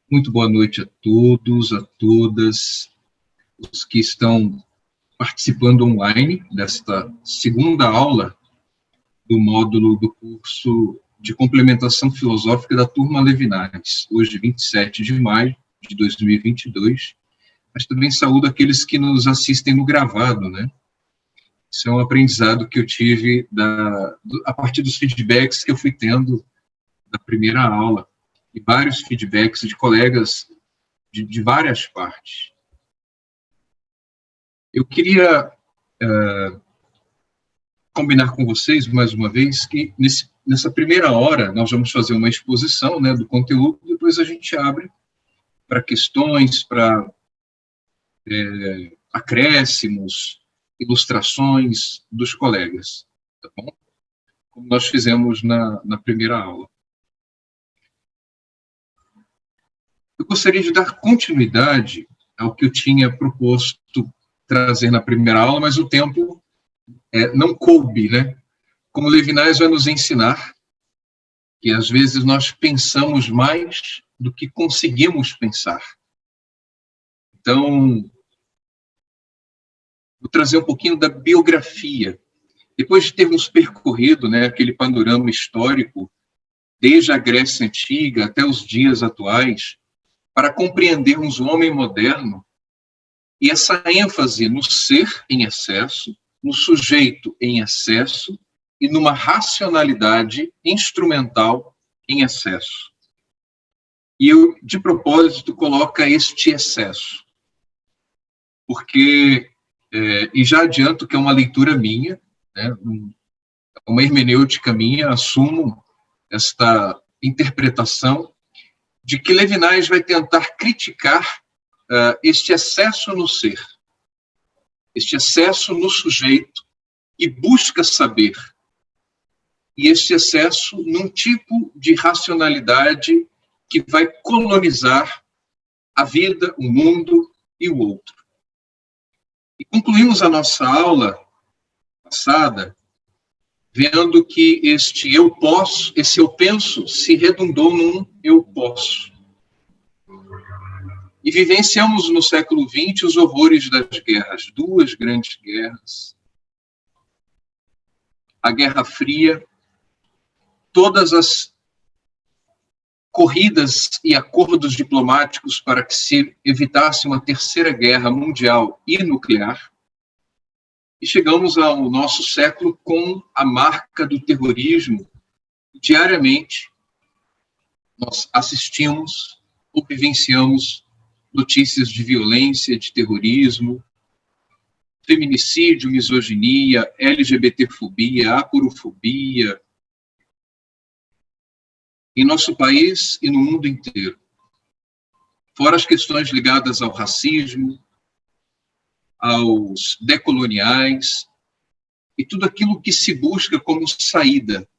Muito boa noite a todos, a todas, os que estão participando online desta segunda aula do módulo do curso de complementação filosófica da turma Levinas, hoje 27 de maio de 2022, mas também saúdo aqueles que nos assistem no gravado, né? Isso é um aprendizado que eu tive a partir dos feedbacks que eu fui tendo da primeira aula, e vários feedbacks de colegas de várias partes. Eu queria combinar com vocês, mais uma vez, que nessa primeira hora nós vamos fazer uma exposição, né, do conteúdo, depois a gente abre para questões, para acréscimos, ilustrações dos colegas, tá bom? Como nós fizemos na primeira aula. Eu gostaria de dar continuidade ao que eu tinha proposto trazer na primeira aula, mas o tempo não coube, né? Como Levinas vai nos ensinar, que às vezes nós pensamos mais do que conseguimos pensar. Então, vou trazer um pouquinho da biografia. Depois de termos percorrido, né, aquele panorama histórico, desde a Grécia Antiga até os dias atuais, para compreendermos o homem moderno, e essa ênfase no ser em excesso, no sujeito em excesso e numa racionalidade instrumental em excesso. E eu, de propósito, coloco este excesso, porque, e já adianto que é uma leitura minha, né, uma hermenêutica minha, assumo esta interpretação de que Levinas vai tentar criticar este excesso no ser, este excesso no sujeito, e busca saber. E este excesso num tipo de racionalidade que vai colonizar a vida, o mundo e o outro. E concluímos a nossa aula passada vendo que este eu posso, esse eu penso, se redundou num eu posso. E vivenciamos no século XX os horrores das guerras, duas grandes guerras, a Guerra Fria, todas as corridas e acordos diplomáticos para que se evitasse uma terceira guerra mundial e nuclear, e chegamos ao nosso século com a marca do terrorismo. Diariamente, nós assistimos ou vivenciamos notícias de violência, de terrorismo, feminicídio, misoginia, LGBTfobia, aporofobia, em nosso país e no mundo inteiro. Fora as questões ligadas ao racismo, aos decoloniais, e tudo aquilo que se busca como saída.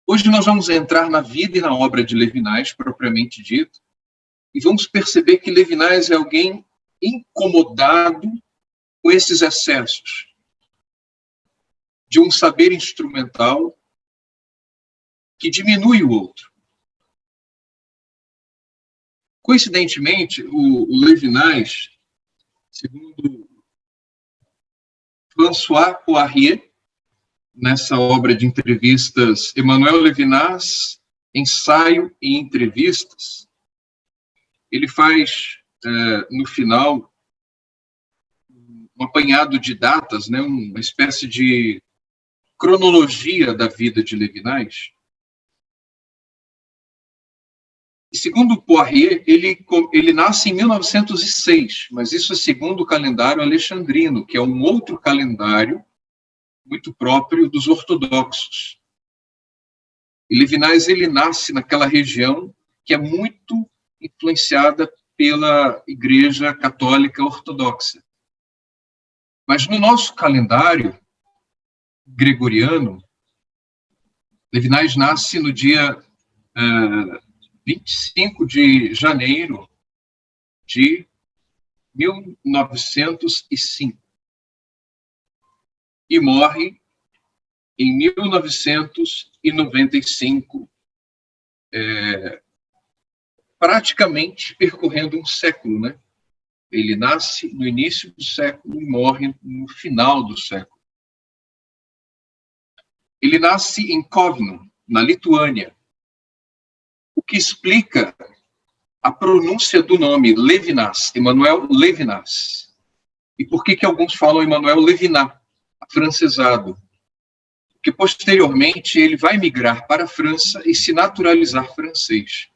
Hoje nós vamos entrar na vida e na obra de Levinas, propriamente dito, e vamos perceber que Levinas é alguém incomodado com esses excessos de um saber instrumental que diminui o outro. Coincidentemente, o Levinas, segundo François Poirier, nessa obra de entrevistas, Emmanuel Levinas, Ensaio e Entrevistas, ele faz, no final, um apanhado de datas, né, uma espécie de cronologia da vida de Levinas. E segundo Poirier, ele nasce em 1906, mas isso é segundo o calendário alexandrino, que é um outro calendário muito próprio dos ortodoxos. E Levinas, ele nasce naquela região que é muito influenciada pela Igreja Católica Ortodoxa. Mas no nosso calendário gregoriano, Levinas nasce no dia 25 de janeiro de 1905 e morre em 1995, praticamente percorrendo um século, né? Ele nasce no início do século e morre no final do século. Ele nasce em Kovno, na Lituânia, o que explica a pronúncia do nome Levinas, Emanuel Levinas. E por que alguns falam Emanuel Levinas, afrancesado? Porque posteriormente ele vai migrar para a França e se naturalizar francês.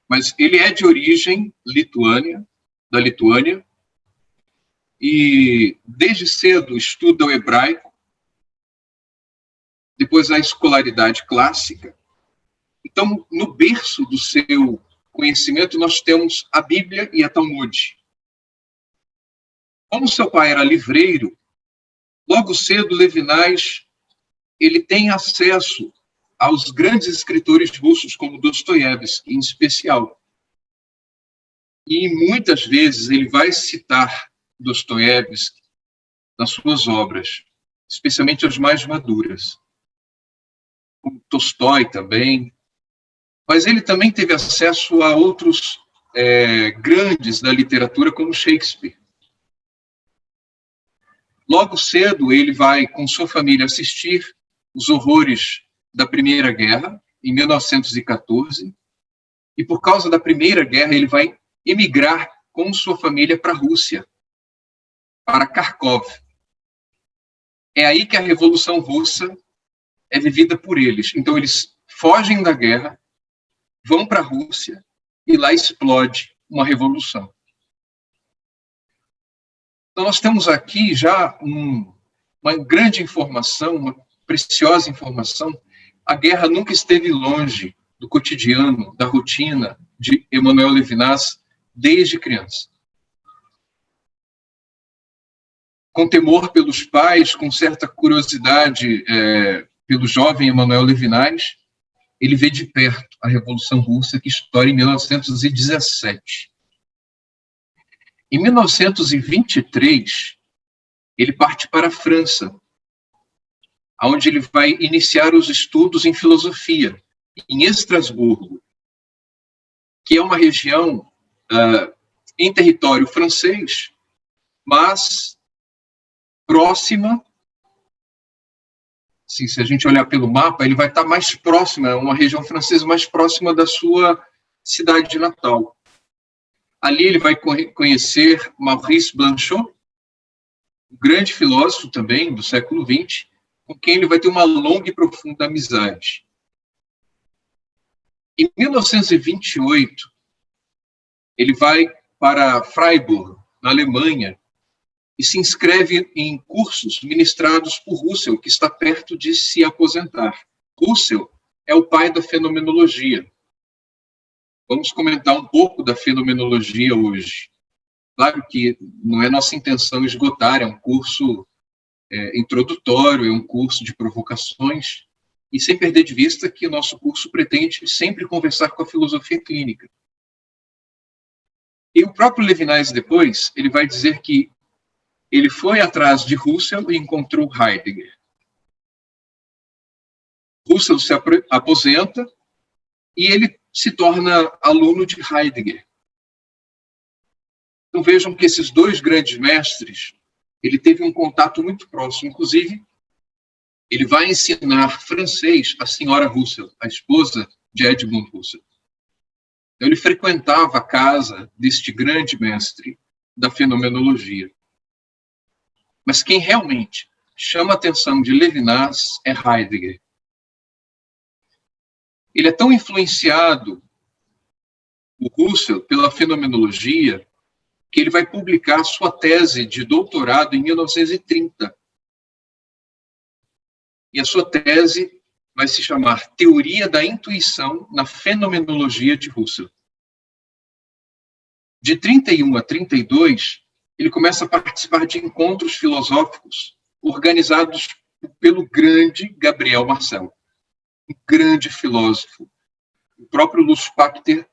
Mas ele é de origem da Lituânia, e desde cedo estuda o hebraico, depois a escolaridade clássica. Então, no berço do seu conhecimento, nós temos a Bíblia e a Talmud. Como seu pai era livreiro, logo cedo Levinas ele tem acesso aos grandes escritores russos, como Dostoiévski, em especial. E muitas vezes ele vai citar Dostoiévski nas suas obras, especialmente as mais maduras, como Tolstói também. Mas ele também teve acesso a outros grandes da literatura, como Shakespeare. Logo cedo, ele vai, com sua família, assistir os horrores da Primeira Guerra, em 1914, e por causa da Primeira Guerra, ele vai emigrar com sua família para a Rússia, para Kharkov. É aí que a Revolução Russa é vivida por eles. Então, eles fogem da guerra, vão para a Rússia, e lá explode uma revolução. Então, nós temos aqui já uma grande informação, uma preciosa informação. A guerra nunca esteve longe do cotidiano, da rotina de Emanuel Levinas desde criança. Com temor pelos pais, com certa curiosidade pelo jovem Emanuel Levinas, ele vê de perto a Revolução Russa, que estoura em 1917. Em 1923, ele parte para a França, onde ele vai iniciar os estudos em filosofia, em Estrasburgo, que é uma região em território francês, mas próxima, assim, se a gente olhar pelo mapa, ele vai estar mais próxima, é uma região francesa mais próxima da sua cidade natal. Ali ele vai conhecer Maurice Blanchot, um grande filósofo também do século XX, com quem ele vai ter uma longa e profunda amizade. Em 1928, ele vai para Freiburg, na Alemanha, e se inscreve em cursos ministrados por Russell, que está perto de se aposentar. Russell é o pai da fenomenologia. Vamos comentar um pouco da fenomenologia hoje. Claro que não é nossa intenção esgotar, é um curso introdutório, é um curso de provocações, e sem perder de vista que o nosso curso pretende sempre conversar com a filosofia clínica. E o próprio Levinas, depois, ele vai dizer que ele foi atrás de Russell e encontrou Heidegger. Russell se aposenta e ele se torna aluno de Heidegger. Então vejam que esses dois grandes mestres, ele teve um contato muito próximo. Inclusive, ele vai ensinar francês à senhora Russell, a esposa de Edmund Husserl. Então, ele frequentava a casa deste grande mestre da fenomenologia. Mas quem realmente chama a atenção de Levinas é Heidegger. Ele é tão influenciado, o Husserl, pela fenomenologia, que ele vai publicar sua tese de doutorado em 1930. E a sua tese vai se chamar Teoria da Intuição na Fenomenologia de Husserl. De 31 a 32, ele começa a participar de encontros filosóficos organizados pelo grande Gabriel Marcel, um grande filósofo. O próprio Lúcio Pachter,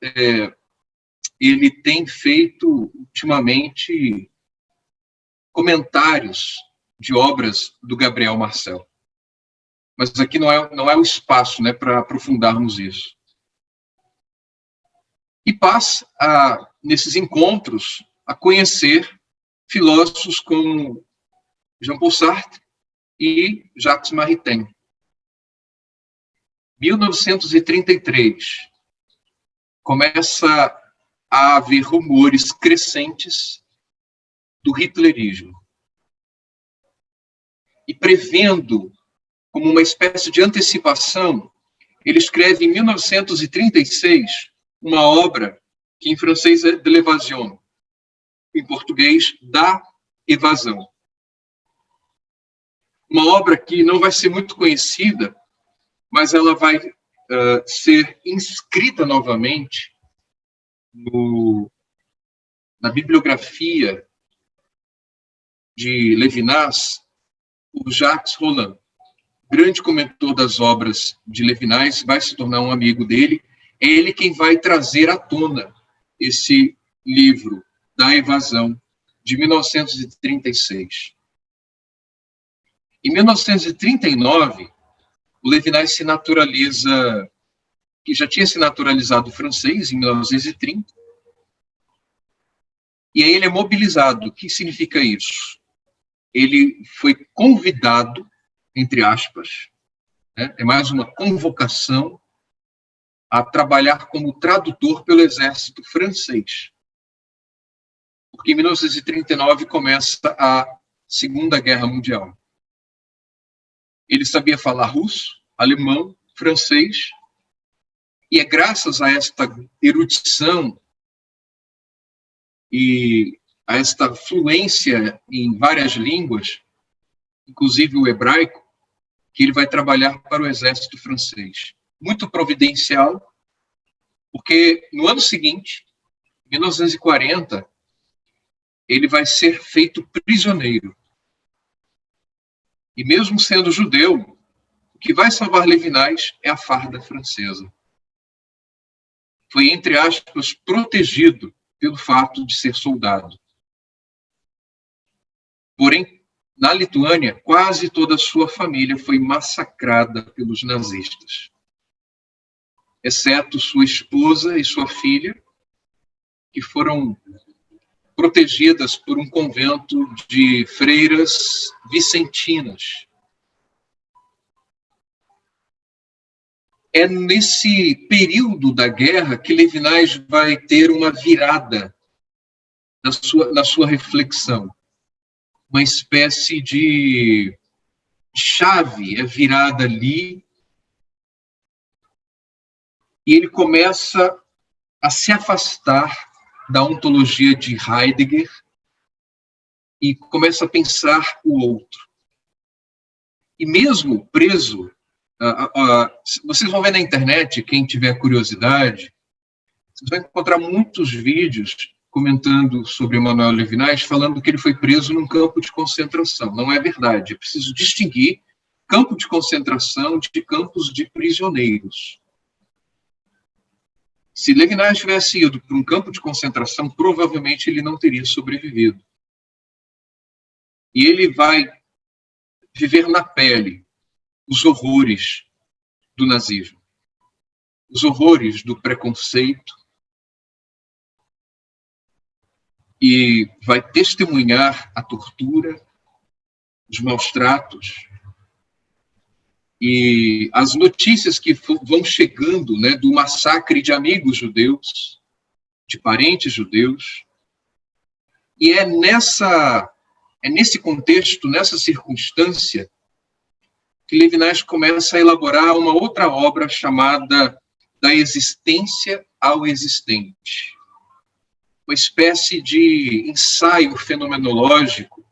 ele tem feito ultimamente comentários de obras do Gabriel Marcel. Mas aqui não é o espaço, né, para aprofundarmos isso. e passa, nesses encontros, a conhecer filósofos como Jean-Paul Sartre e Jacques Maritain. 1933, começa a haver rumores crescentes do hitlerismo. E prevendo, como uma espécie de antecipação, ele escreve em 1936 uma obra que em francês é de l'évasion, em português, da evasão. Uma obra que não vai ser muito conhecida, mas ela vai ser inscrita novamente na bibliografia de Levinas por Jacques Rolland, grande comentor das obras de Levinas, vai se tornar um amigo dele. É ele quem vai trazer à tona esse livro da evasão de 1936. Em 1939, o Levinas se naturaliza, que já tinha se naturalizado francês em 1930, e aí ele é mobilizado. O que significa isso? Ele foi convidado, entre aspas, né, é mais uma convocação a trabalhar como tradutor pelo exército francês. Porque em 1939 começa a Segunda Guerra Mundial. Ele sabia falar russo, alemão, francês, e é graças a esta erudição e a esta fluência em várias línguas, inclusive o hebraico, que ele vai trabalhar para o exército francês. Muito providencial, porque no ano seguinte, 1940, ele vai ser feito prisioneiro. E mesmo sendo judeu, o que vai salvar Levinas é a farda francesa. Foi, entre aspas, protegido pelo fato de ser soldado. Porém, na Lituânia, quase toda a sua família foi massacrada pelos nazistas, exceto sua esposa e sua filha, que foram protegidas por um convento de freiras vicentinas. É nesse período da guerra que Levinas vai ter uma virada na sua reflexão. Uma espécie de chave é virada ali, e ele começa a se afastar da ontologia de Heidegger e começa a pensar o outro. E mesmo preso, vocês vão ver na internet, quem tiver curiosidade, vocês vão encontrar muitos vídeos comentando sobre Emmanuel Levinas, falando que ele foi preso num campo de concentração. Não é verdade. É preciso distinguir campo de concentração de campos de prisioneiros. Se Levinas tivesse ido para um campo de concentração, provavelmente ele não teria sobrevivido. E ele vai viver na pele os horrores do nazismo, os horrores do preconceito, e vai testemunhar a tortura, os maus tratos, e as notícias que vão chegando, né, do massacre de amigos judeus, de parentes judeus. E é nesse contexto, nessa circunstância, que Levinas começa a elaborar uma outra obra chamada Da Existência ao Existente. Uma espécie de ensaio fenomenológico,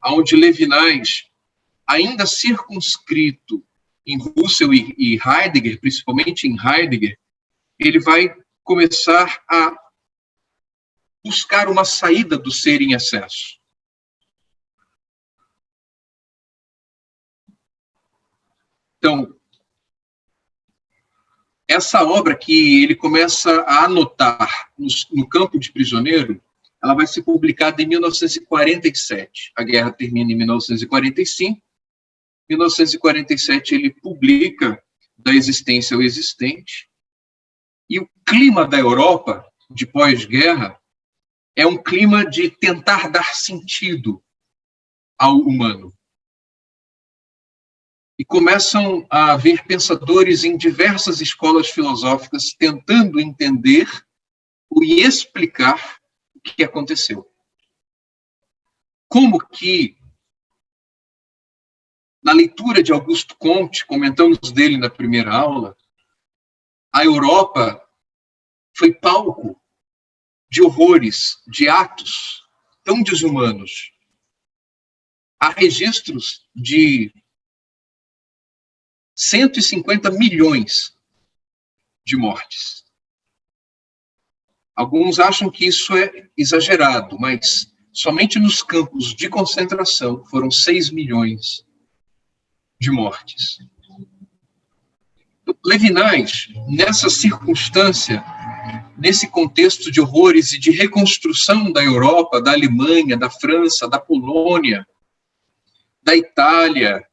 onde Levinas, ainda circunscrito em Husserl e Heidegger, principalmente em Heidegger, ele vai começar a buscar uma saída do ser em excesso. Então, essa obra que ele começa a anotar no campo de prisioneiro, ela vai ser publicada em 1947. A guerra termina em 1945. Em 1947, ele publica Da Existência ao Existente. E o clima da Europa, de pós-guerra, é um clima de tentar dar sentido ao humano. E começam a haver pensadores em diversas escolas filosóficas tentando entender e explicar o que aconteceu. Como que, na leitura de Augusto Comte, comentamos dele na primeira aula, a Europa foi palco de horrores, de atos tão desumanos. Há registros de 150 milhões de mortes. Alguns acham que isso é exagerado, mas somente nos campos de concentração foram 6 milhões de mortes. Levinas, nessa circunstância, nesse contexto de horrores e de reconstrução da Europa, da Alemanha, da França, da Polônia, da Itália,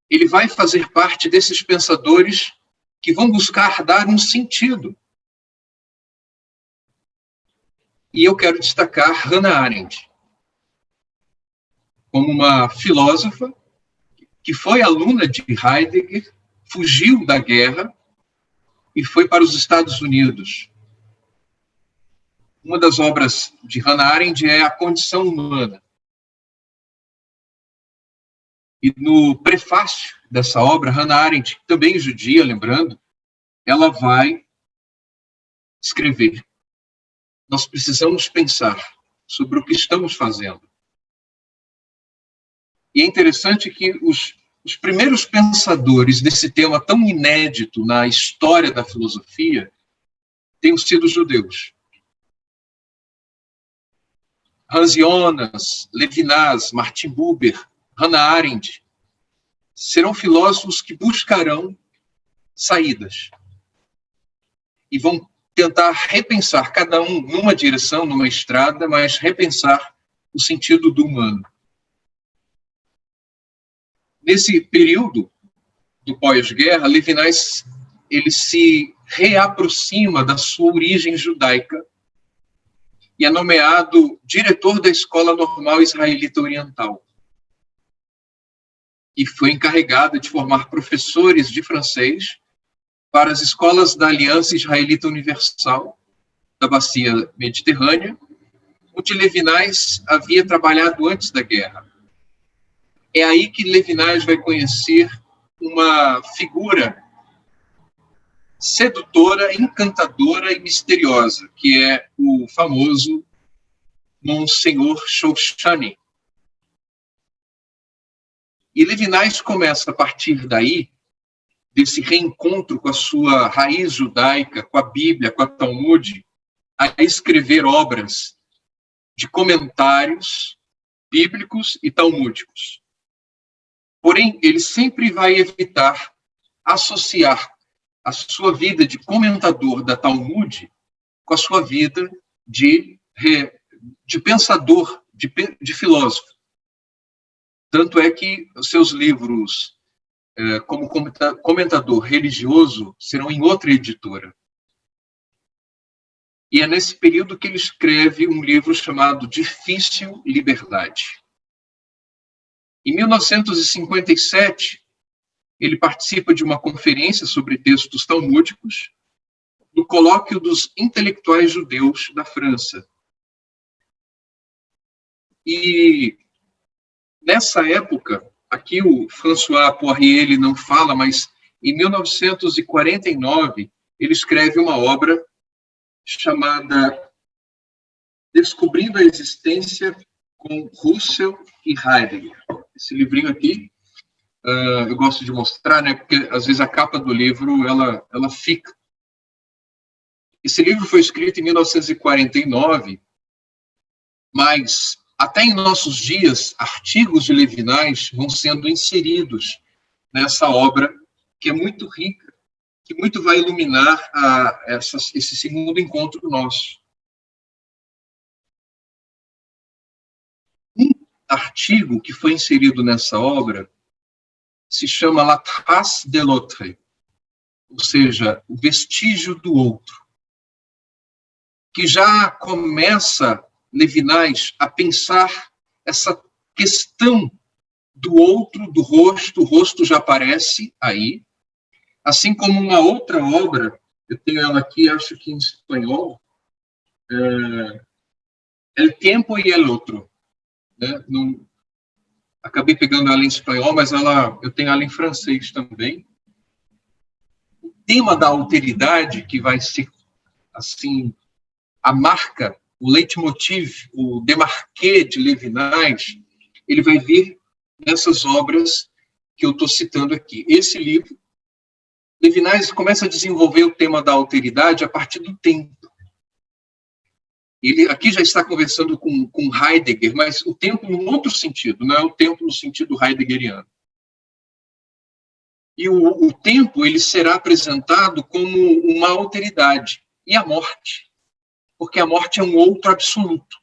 ele vai fazer parte desses pensadores que vão buscar dar um sentido. E eu quero destacar Hannah Arendt, como uma filósofa que foi aluna de Heidegger, fugiu da guerra e foi para os Estados Unidos. Uma das obras de Hannah Arendt é A Condição Humana. E no prefácio dessa obra, Hannah Arendt, também judia, lembrando, ela vai escrever: nós precisamos pensar sobre o que estamos fazendo. E é interessante que os primeiros pensadores desse tema tão inédito na história da filosofia tenham sido judeus. Hans Jonas, Levinas, Martin Buber, Hannah Arendt serão filósofos que buscarão saídas e vão tentar repensar, cada um numa direção, numa estrada, mas repensar o sentido do humano. Nesse período do pós-guerra, Levinas ele se reaproxima da sua origem judaica e é nomeado diretor da Escola Normal Israelita Oriental. E foi encarregado de formar professores de francês para as escolas da Aliança Israelita Universal, da Bacia Mediterrânea, onde Levinas havia trabalhado antes da guerra. É aí que Levinas vai conhecer uma figura sedutora, encantadora e misteriosa, que é o famoso Monsenhor Shoushani. E Levinas começa, a partir daí, desse reencontro com a sua raiz judaica, com a Bíblia, com a Talmud, a escrever obras de comentários bíblicos e talmúdicos. Porém, ele sempre vai evitar associar a sua vida de comentador da Talmud com a sua vida de pensador, de filósofo. Tanto é que os seus livros, como comentador religioso, serão em outra editora. E é nesse período que ele escreve um livro chamado Difícil Liberdade. Em 1957, ele participa de uma conferência sobre textos talmúdicos no colóquio dos intelectuais judeus da França. E nessa época, aqui o François Poirier ele não fala, mas em 1949 ele escreve uma obra chamada Descobrindo a Existência com Russell e Heidegger. Esse livrinho aqui, eu gosto de mostrar, né, porque às vezes a capa do livro ela fica. Esse livro foi escrito em 1949, mas até em nossos dias, artigos de Levinas vão sendo inseridos nessa obra, que é muito rica, que muito vai iluminar esse segundo encontro nosso. Um artigo que foi inserido nessa obra se chama La Trace de l'autre, ou seja, o vestígio do outro, que já começa Levinas a pensar essa questão do outro, do rosto, o rosto já aparece aí, assim como uma outra obra, eu tenho ela aqui, acho que em espanhol, El Tiempo y el Otro, né? Não, acabei pegando ela em espanhol, mas eu tenho ela em francês também. O tema da alteridade, que vai ser, assim, a marca, o leitmotiv, o démarqué de Levinas, ele vai vir nessas obras que eu estou citando aqui. Esse livro, Levinas começa a desenvolver o tema da alteridade a partir do tempo. Ele aqui já está conversando com Heidegger, mas o tempo num outro sentido, não é o tempo no sentido heideggeriano. E o tempo ele será apresentado como uma alteridade, e a morte, porque a morte é um outro absoluto,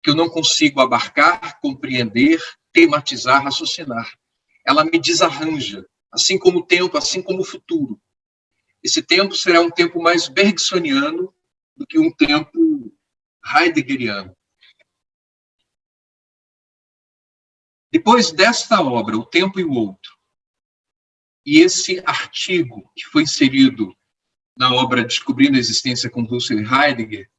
que eu não consigo abarcar, compreender, tematizar, raciocinar. Ela me desarranja, assim como o tempo, assim como o futuro. Esse tempo será um tempo mais bergsoniano do que um tempo heideggeriano. Depois desta obra, O Tempo e o Outro, e esse artigo que foi inserido na obra Descobrindo a Existência com Russell e Heidegger,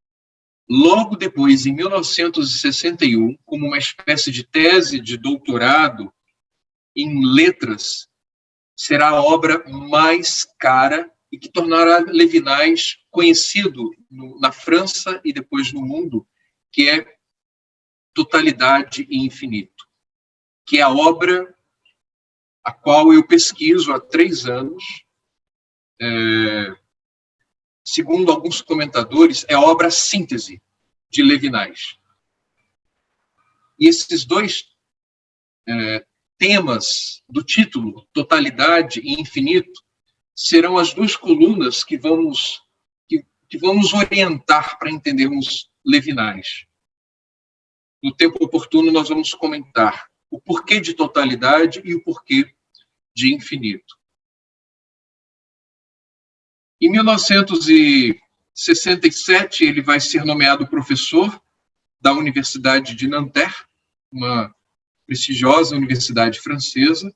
logo depois, em 1961, como uma espécie de tese de doutorado em letras, será a obra mais cara e que tornará Levinas conhecido na França e depois no mundo, que é Totalidade e Infinito, que é a obra a qual eu pesquiso há 3 anos. Segundo alguns comentadores, é a obra síntese de Levinas. E esses dois temas do título, Totalidade e Infinito, serão as 2 colunas que vamos orientar para entendermos Levinas. No tempo oportuno, nós vamos comentar o porquê de totalidade e o porquê de infinito. Em 1967, ele vai ser nomeado professor da Universidade de Nanterre, uma prestigiosa universidade francesa.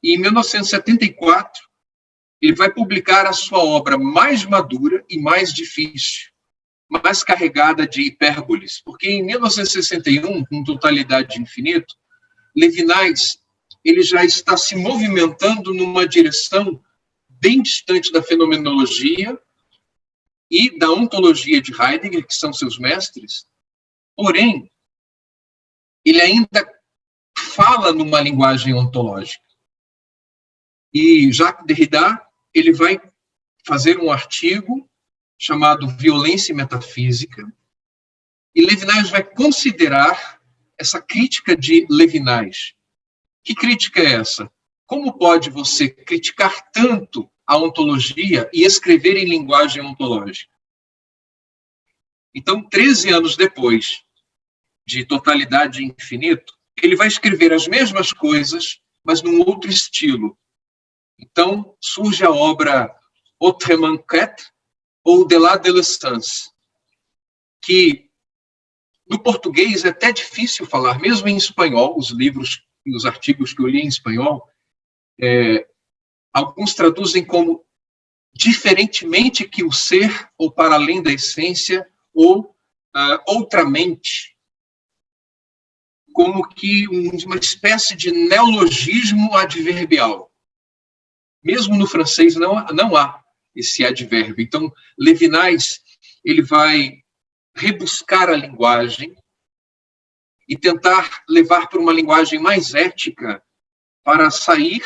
E em 1974, ele vai publicar a sua obra mais madura e mais difícil, mais carregada de hipérboles, porque em 1961, com Totalidade e Infinito, Levinas ele já está se movimentando numa direção bem distante da fenomenologia e da ontologia de Heidegger, que são seus mestres, porém, ele ainda fala numa linguagem ontológica. E Jacques Derrida, ele vai fazer um artigo chamado Violência e Metafísica, e Levinas vai considerar essa crítica de Levinas. Que crítica é essa? Como pode você criticar tanto a ontologia e escrever em linguagem ontológica? Então, 13 anos depois de Totalidade e Infinito, ele vai escrever as mesmas coisas, mas num outro estilo. Então, surge a obra Autrement qu'être, ou Delà de l'essence, que no português é até difícil falar, mesmo em espanhol, os livros e os artigos que eu li em espanhol, alguns traduzem como diferentemente que o ser, ou para além da essência, ou outramente, como que uma espécie de neologismo adverbial. Mesmo no francês não há esse advérbio. Então, Levinas ele vai rebuscar a linguagem e tentar levar para uma linguagem mais ética para sair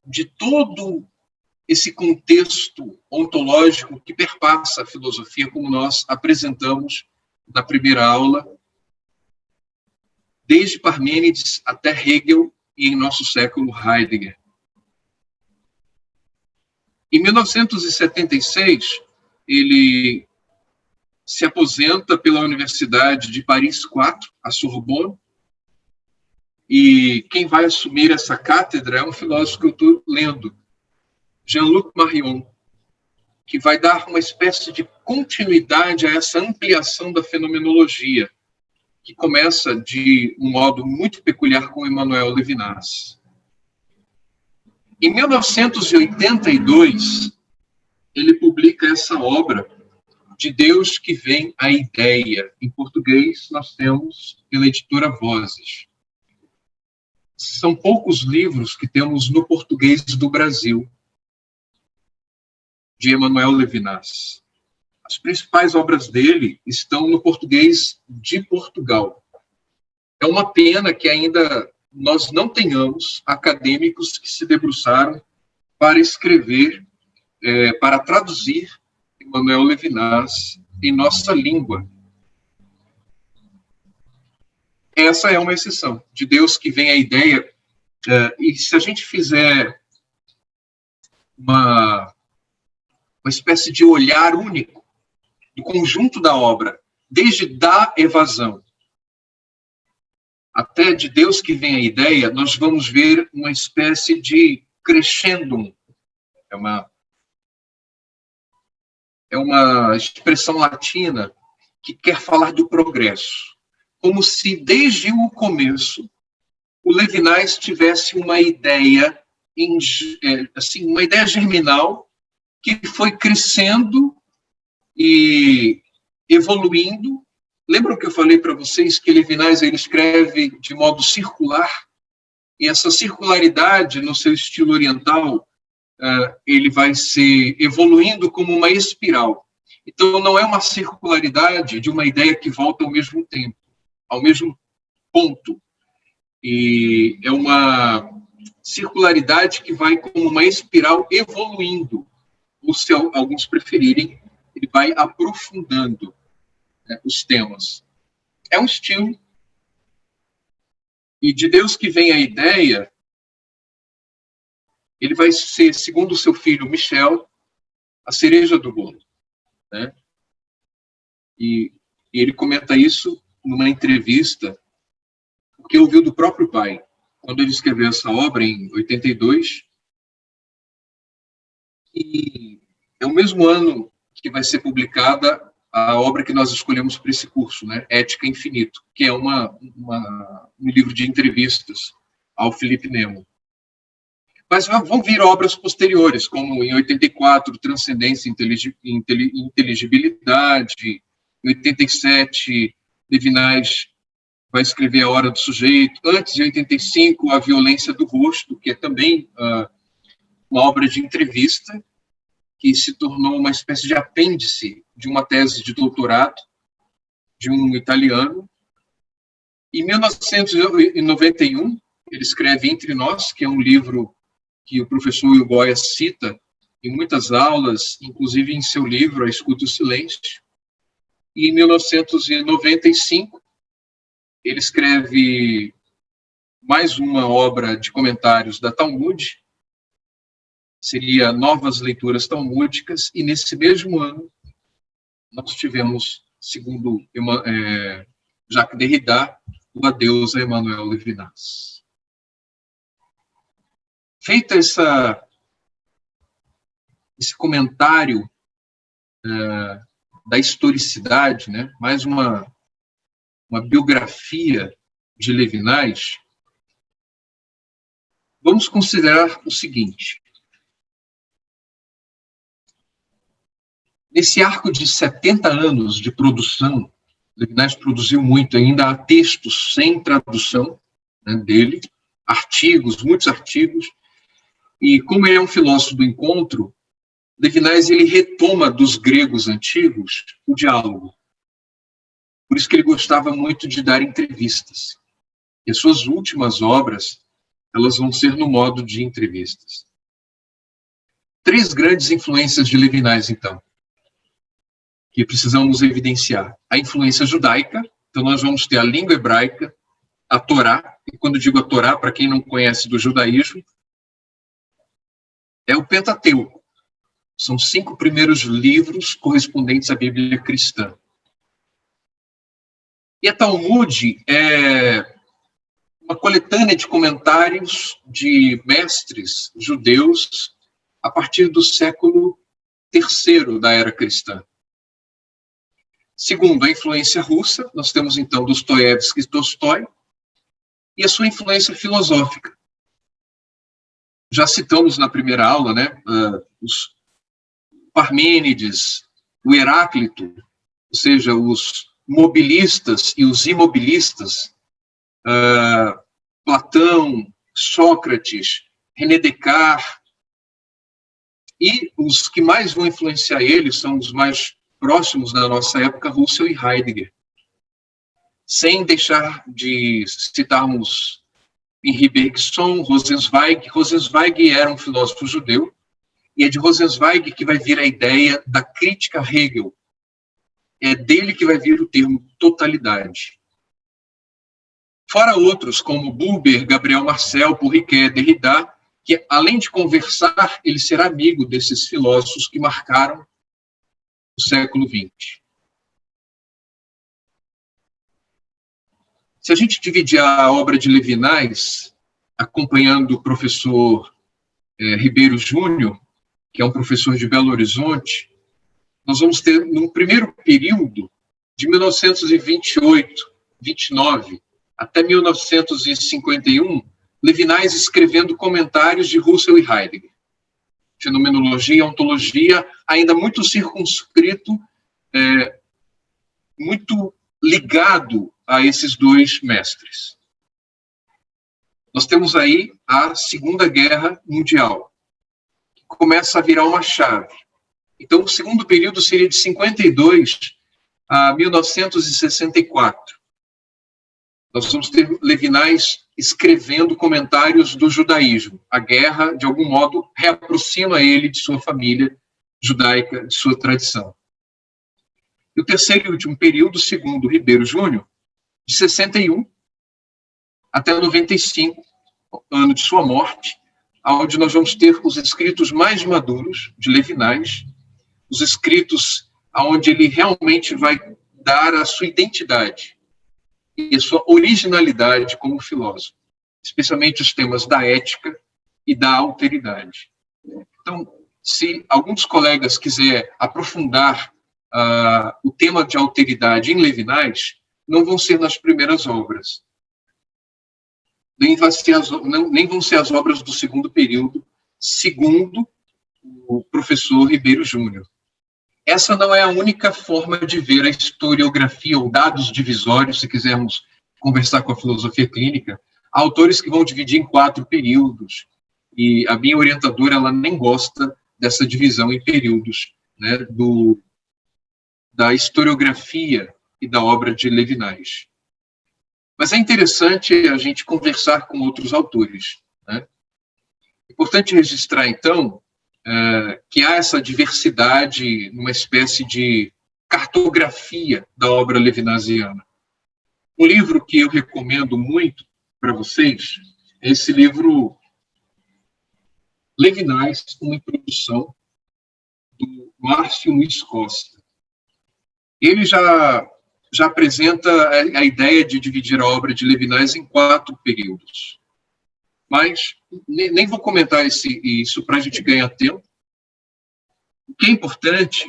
de todo esse contexto ontológico que perpassa a filosofia, como nós apresentamos na primeira aula, desde Parmênides até Hegel e, em nosso século, Heidegger. Em 1976, ele se aposenta pela Universidade de Paris IV, a Sorbonne, e quem vai assumir essa cátedra é um filósofo que eu estou lendo, Jean-Luc Marion, que vai dar uma espécie de continuidade a essa ampliação da fenomenologia, que começa de um modo muito peculiar com Emmanuel Levinas. Em 1982, ele publica essa obra, De Deus que Vem a Ideia. Em português, nós temos pela editora Vozes. São poucos livros que temos no português do Brasil, de Emmanuel Levinas. As principais obras dele estão no português de Portugal. É uma pena que ainda nós não tenhamos acadêmicos que se debruçaram para escrever, para traduzir Emmanuel Levinas em nossa língua. Essa é uma exceção. De Deus que Vem a Ideia. E se a gente fizer uma espécie de olhar único do conjunto da obra, desde da evasão até De Deus que Vem a Ideia, nós vamos ver uma espécie de crescendum. É uma expressão latina que quer falar do progresso. Como se, desde o começo, o Levinas tivesse uma ideia, uma ideia germinal que foi crescendo e evoluindo. Lembram que eu falei para vocês que Levinas ele escreve de modo circular? E essa circularidade, no seu estilo oriental, ele vai se evoluindo como uma espiral. Então, não é uma circularidade de uma ideia que volta ao mesmo tempo, ao mesmo ponto. E é uma circularidade que vai como uma espiral evoluindo, ou se alguns preferirem, ele vai aprofundando, né, os temas. É um estilo. E De Deus que Vem a Ideia, ele vai ser, segundo o seu filho Michel, a cereja do bolo, né? E ele comenta isso numa entrevista, porque ouviu do próprio pai, quando ele escreveu essa obra em 82, e é o mesmo ano que vai ser publicada a obra que nós escolhemos para esse curso, né? Ética Infinito, que é um livro de entrevistas ao Felipe Nemo. Mas vão vir obras posteriores, como em 84, Transcendência e Inteligibilidade, em 87, Levinas vai escrever A Hora do Sujeito, antes de 85, A Violência do Rosto, que é também uma obra de entrevista, que se tornou uma espécie de apêndice de uma tese de doutorado de um italiano. Em 1991, ele escreve Entre Nós, que é um livro que o professor Will Boyas cita em muitas aulas, inclusive em seu livro A Escuta e o Silêncio. E em 1995, ele escreve mais uma obra de comentários da Talmud, seria Novas Leituras Talmúdicas, e nesse mesmo ano nós tivemos, segundo Jacques Derrida, o Adeus a Emmanuel Levinas. Feito esse comentário da historicidade, né, mais uma biografia de Levinas, vamos considerar o seguinte. Nesse arco de 70 anos de produção, Levinas produziu muito, ainda há textos sem tradução, né, dele, artigos, muitos artigos, e como ele é um filósofo do encontro, Levinas ele retoma dos gregos antigos o diálogo. Por isso que ele gostava muito de dar entrevistas. E as suas últimas obras, elas vão ser no modo de entrevistas. 3 grandes influências de Levinas, então, que precisamos evidenciar. A influência judaica, então nós vamos ter a língua hebraica, a Torá, e quando digo a Torá, para quem não conhece do judaísmo, é o Pentateuco. São 5 primeiros livros correspondentes à Bíblia cristã. E a Talmud é uma coletânea de comentários de mestres judeus a partir do século III da era cristã. Segundo, a influência russa, nós temos então Dostoiévski e Tolstói, e a sua influência filosófica. Já citamos na primeira aula, né, os Parmênides, o Heráclito, ou seja, os mobilistas e os imobilistas, Platão, Sócrates, René Descartes, e os que mais vão influenciar ele são os mais próximos da nossa época, Russell e Heidegger. Sem deixar de citarmos Henri Bergson, Rosenzweig. Rosenzweig era um filósofo judeu, e é de Rosenzweig que vai vir a ideia da crítica a Hegel. É dele que vai vir o termo totalidade. Fora outros, como Buber, Gabriel Marcel, Pourriquet, Derrida, que, além de conversar, ele será amigo desses filósofos que marcaram o século XX. Se a gente dividir a obra de Levinas, acompanhando o professor Ribeiro Júnior, que é um professor de Belo Horizonte, nós vamos ter, no primeiro período, de 1928, 29, até 1951, Levinas escrevendo comentários de Russell e Heidegger. Fenomenologia, ontologia, ainda muito circunscrito, muito ligado a esses dois mestres. Nós temos aí a Segunda Guerra Mundial, que começa a virar uma chave. Então, o segundo período seria de 52 a 1964. Nós vamos ter Levinas escrevendo comentários do judaísmo. A guerra, de algum modo, reaproxima ele de sua família judaica, de sua tradição. E o terceiro e último período, segundo Ribeiro Júnior, de 61 até 95, ano de sua morte, onde nós vamos ter os escritos mais maduros de Levinas, os escritos onde ele realmente vai dar a sua identidade e a sua originalidade como filósofo, especialmente os temas da ética e da alteridade. Então, se alguns colegas quiserem aprofundar o tema de alteridade em Levinas, não vão ser nas primeiras obras, nem vão ser as obras do segundo período, segundo o professor Ribeiro Júnior. Essa não é a única forma de ver a historiografia ou dados divisórios, se quisermos conversar com a filosofia clínica. Há autores que vão dividir em 4 períodos, e a minha orientadora ela nem gosta dessa divisão em períodos, né, da historiografia e da obra de Levinas. Mas é interessante a gente conversar com outros autores, né? É importante registrar, então, que há essa diversidade numa espécie de cartografia da obra levinasiana. Um livro que eu recomendo muito para vocês é esse livro Levinas, uma introdução, do Márcio Luiz Costa. Ele já apresenta a ideia de dividir a obra de Levinas em 4 períodos. Mas nem vou comentar isso para a gente ganhar tempo. O que é importante,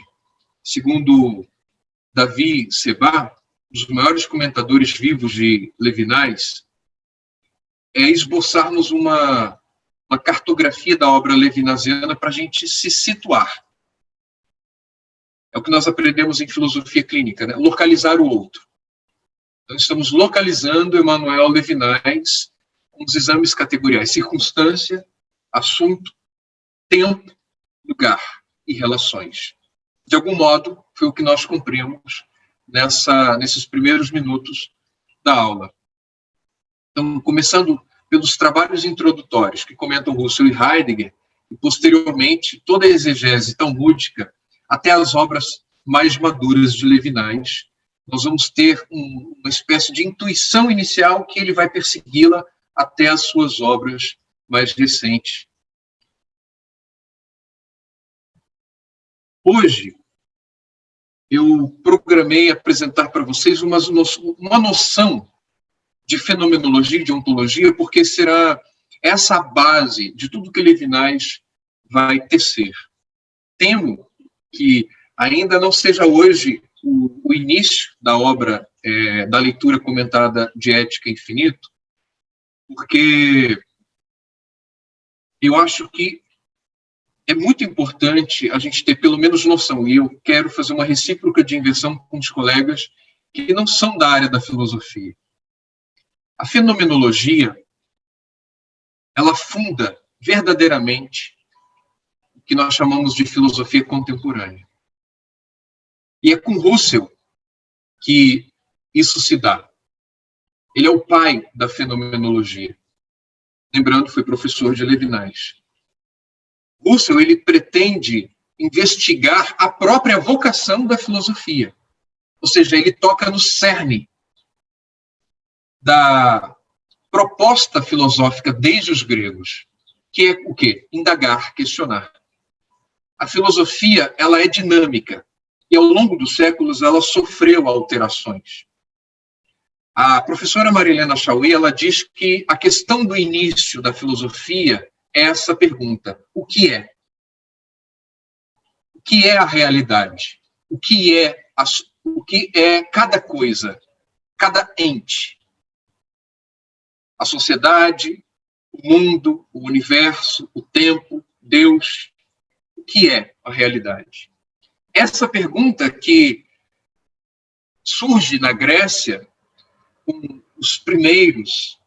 segundo Davi Sebag, um dos maiores comentadores vivos de Levinas, é esboçarmos uma cartografia da obra levinasiana para a gente se situar. É o que nós aprendemos em filosofia clínica, né? Localizar o outro. Então, estamos localizando Emmanuel Levinas com os exames categoriais: circunstância, assunto, tempo, lugar e relações. De algum modo, foi o que nós cumprimos nesses primeiros minutos da aula. Então, começando pelos trabalhos introdutórios que comentam Russell e Heidegger, e posteriormente toda a exegese talmúdica, até as obras mais maduras de Levinas, nós vamos ter uma espécie de intuição inicial que ele vai persegui-la até as suas obras mais recentes. Hoje, eu programei apresentar para vocês uma noção de fenomenologia e de ontologia, porque será essa a base de tudo que Levinas vai tecer. Temo que ainda não seja hoje o início da obra, da leitura comentada de Ética Infinito, porque eu acho que é muito importante a gente ter pelo menos noção, e eu quero fazer uma recíproca de inversão com os colegas que não são da área da filosofia. A fenomenologia, ela funda verdadeiramente o que nós chamamos de filosofia contemporânea. E é com Russell que isso se dá. Ele é o pai da fenomenologia. Lembrando, foi professor de Levinas. Russell, ele pretende investigar a própria vocação da filosofia. Ou seja, ele toca no cerne da proposta filosófica desde os gregos, que é o quê? Indagar, questionar. A filosofia, ela é dinâmica, e ao longo dos séculos ela sofreu alterações. A professora Marilena Chauí, ela diz que a questão do início da filosofia é essa pergunta: o que é? O que é a realidade? O que é cada coisa, cada ente? A sociedade, o mundo, o universo, o tempo, Deus. O que é a realidade? Essa pergunta que surge na Grécia com os primeiros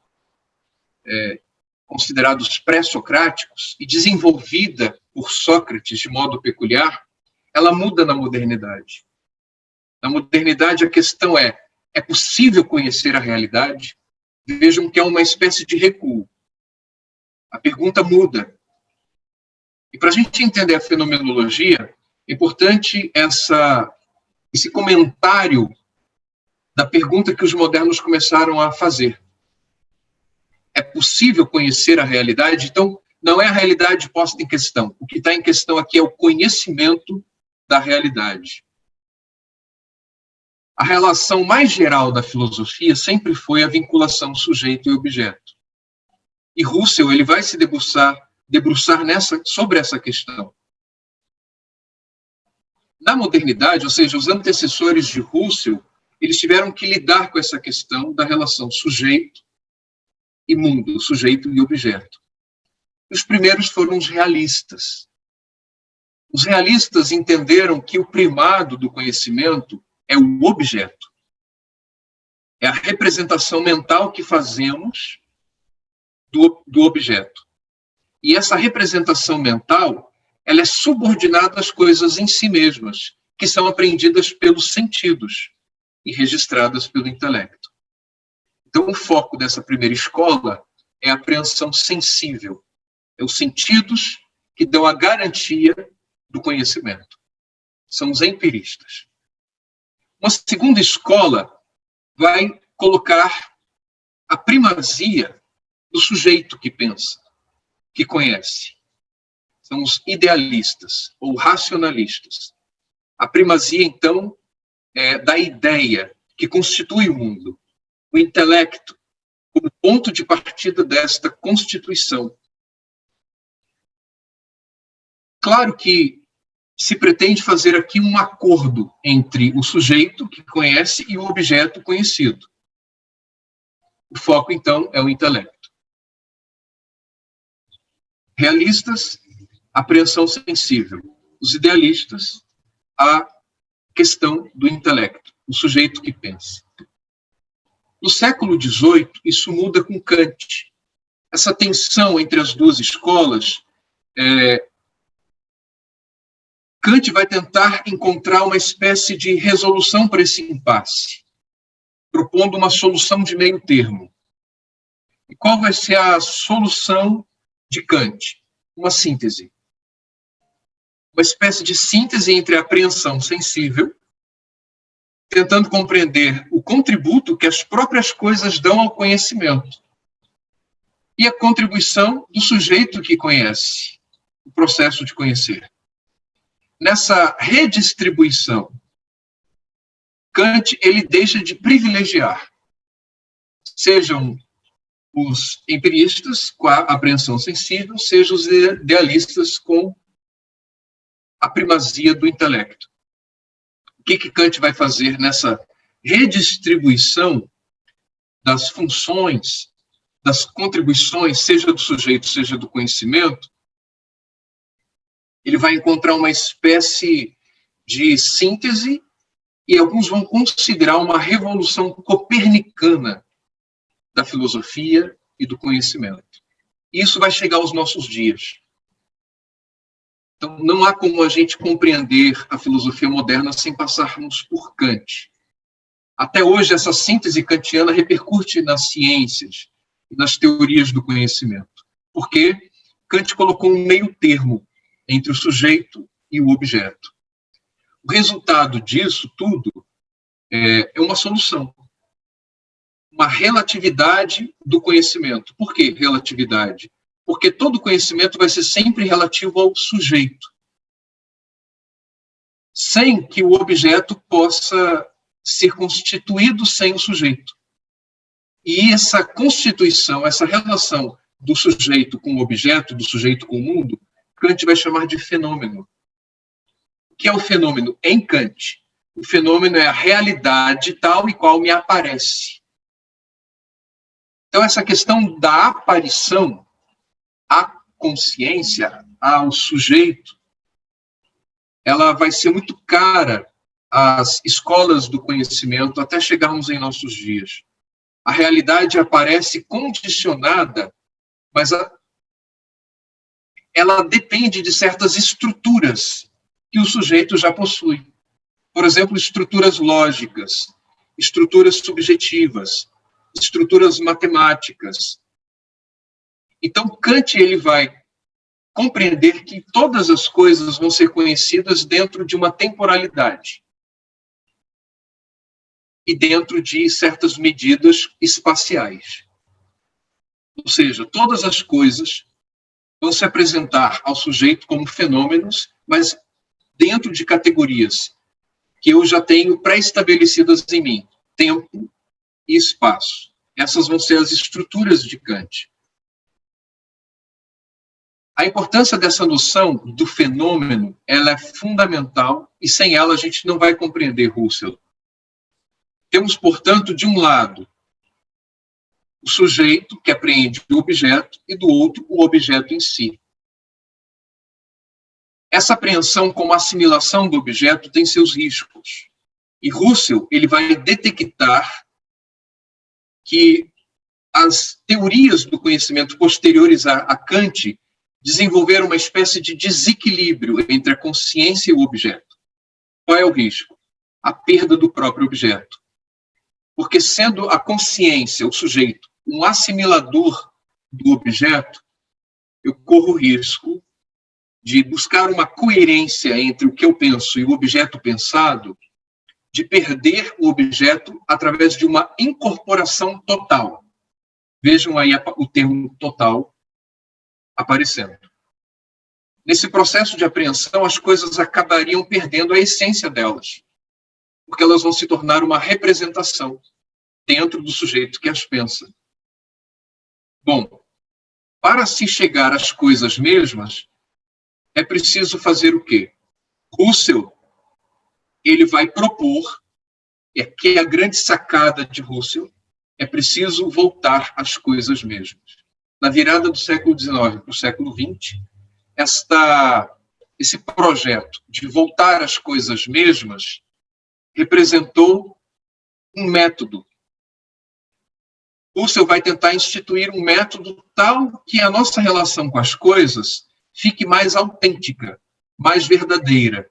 considerados pré-socráticos e desenvolvida por Sócrates de modo peculiar, ela muda na modernidade. Na modernidade, a questão é possível conhecer a realidade? Vejam que é uma espécie de recuo. A pergunta muda. E para a gente entender a fenomenologia, é importante esse comentário da pergunta que os modernos começaram a fazer. É possível conhecer a realidade? Então, não é a realidade posta em questão. O que está em questão aqui é o conhecimento da realidade. A relação mais geral da filosofia sempre foi a vinculação sujeito e objeto. E Russell, ele vai se debruçar sobre essa questão. Na modernidade, ou seja, os antecessores de Russell, eles tiveram que lidar com essa questão da relação sujeito e mundo, sujeito e objeto. Os primeiros foram os realistas. Os realistas entenderam que o primado do conhecimento é o objeto. É a representação mental que fazemos do objeto. E essa representação mental, ela é subordinada às coisas em si mesmas, que são aprendidas pelos sentidos e registradas pelo intelecto. Então, o foco dessa primeira escola é a apreensão sensível. É os sentidos que dão a garantia do conhecimento. São os empiristas. Uma segunda escola vai colocar a primazia do sujeito que pensa, que conhece. São os idealistas ou racionalistas. A primazia, então, é da ideia que constitui o mundo. O intelecto como ponto de partida desta constituição. Claro que se pretende fazer aqui um acordo entre o sujeito que conhece e o objeto conhecido. O foco, então, é o intelecto. Realistas, apreensão sensível. Os idealistas, a questão do intelecto, o sujeito que pensa. No século XVIII, isso muda com Kant. Essa tensão entre as duas escolas, Kant vai tentar encontrar uma espécie de resolução para esse impasse, propondo uma solução de meio termo. E qual vai ser a solução de Kant? Uma síntese. Uma espécie de síntese entre a apreensão sensível, tentando compreender o contributo que as próprias coisas dão ao conhecimento, e a contribuição do sujeito que conhece, o processo de conhecer. Nessa redistribuição, Kant ele deixa de privilegiar, sejam os empiristas com a apreensão sensível, seja os idealistas com a primazia do intelecto. O que Kant vai fazer nessa redistribuição das funções, das contribuições, seja do sujeito, seja do conhecimento? Ele vai encontrar uma espécie de síntese, e alguns vão considerar uma revolução copernicana da filosofia e do conhecimento. Isso vai chegar aos nossos dias. Então, não há como a gente compreender a filosofia moderna sem passarmos por Kant. Até hoje, essa síntese kantiana repercute nas ciências e nas teorias do conhecimento, porque Kant colocou um meio termo entre o sujeito e o objeto. O resultado disso tudo é uma solução, uma relatividade do conhecimento. Por que relatividade? Porque todo conhecimento vai ser sempre relativo ao sujeito, sem que o objeto possa ser constituído sem o sujeito. E essa constituição, essa relação do sujeito com o objeto, do sujeito com o mundo, Kant vai chamar de fenômeno. O que é o fenômeno? Em Kant, o fenômeno é a realidade tal e qual me aparece. Então, essa questão da aparição à consciência, ao sujeito, ela vai ser muito cara às escolas do conhecimento até chegarmos em nossos dias. A realidade aparece condicionada, mas ela depende de certas estruturas que o sujeito já possui. Por exemplo, estruturas lógicas, estruturas subjetivas, estruturas matemáticas. Então, Kant ele vai compreender que todas as coisas vão ser conhecidas dentro de uma temporalidade e dentro de certas medidas espaciais. Ou seja, todas as coisas vão se apresentar ao sujeito como fenômenos, mas dentro de categorias que eu já tenho pré-estabelecidas em mim, tempo e espaço. Essas vão ser as estruturas de Kant. A importância dessa noção do fenômeno, ela é fundamental, e sem ela a gente não vai compreender Husserl. Temos, portanto, de um lado, o sujeito que apreende o objeto, e do outro, o objeto em si. Essa apreensão como assimilação do objeto tem seus riscos. E Husserl ele vai detectar que as teorias do conhecimento posteriores a Kant desenvolveram uma espécie de desequilíbrio entre a consciência e o objeto. Qual é o risco? A perda do próprio objeto. Porque sendo a consciência, o sujeito, um assimilador do objeto, eu corro o risco de buscar uma coerência entre o que eu penso e o objeto pensado, de perder o objeto através de uma incorporação total. Vejam aí o termo total aparecendo. Nesse processo de apreensão, as coisas acabariam perdendo a essência delas, porque elas vão se tornar uma representação dentro do sujeito que as pensa. Bom, para se chegar às coisas mesmas, é preciso fazer o quê? Husserl, ele vai propor, que é a grande sacada de Husserl, é preciso voltar às coisas mesmas. Na virada do século XIX para o século XX, esse projeto de voltar às coisas mesmas representou um método. Husserl vai tentar instituir um método tal que a nossa relação com as coisas fique mais autêntica, mais verdadeira.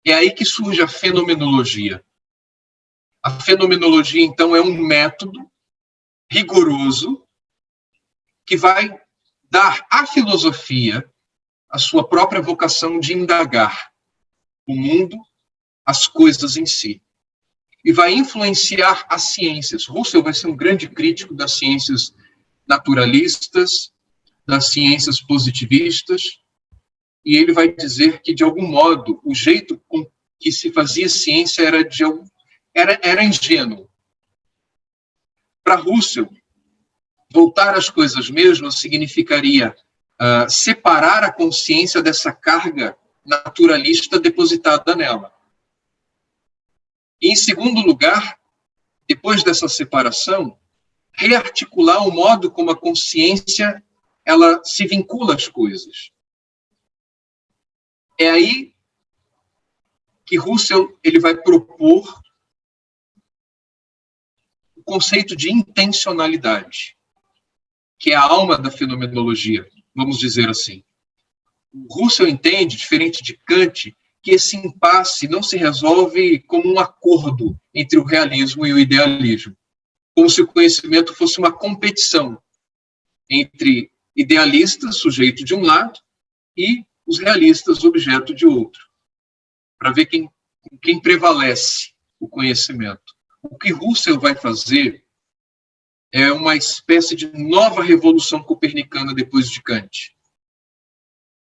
É aí que surge a fenomenologia. A fenomenologia, então, é um método rigoroso que vai dar à filosofia a sua própria vocação de indagar o mundo, as coisas em si. E vai influenciar as ciências. Husserl vai ser um grande crítico das ciências naturalistas, das ciências positivistas, e ele vai dizer que, de algum modo, o jeito com que se fazia ciência era ingênuo. Para Husserl, voltar às coisas mesmas significaria separar a consciência dessa carga naturalista depositada nela. E, em segundo lugar, depois dessa separação, rearticular o modo como a consciência ela se vincula às coisas. É aí que Husserl ele vai propor o conceito de intencionalidade, que é a alma da fenomenologia, vamos dizer assim. Husserl entende, diferente de Kant, que esse impasse não se resolve como um acordo entre o realismo e o idealismo, como se o conhecimento fosse uma competição entre idealistas, sujeito de um lado, e os realistas, objeto de outro, para ver quem prevalece o conhecimento. O que Husserl vai fazer é uma espécie de nova revolução copernicana depois de Kant.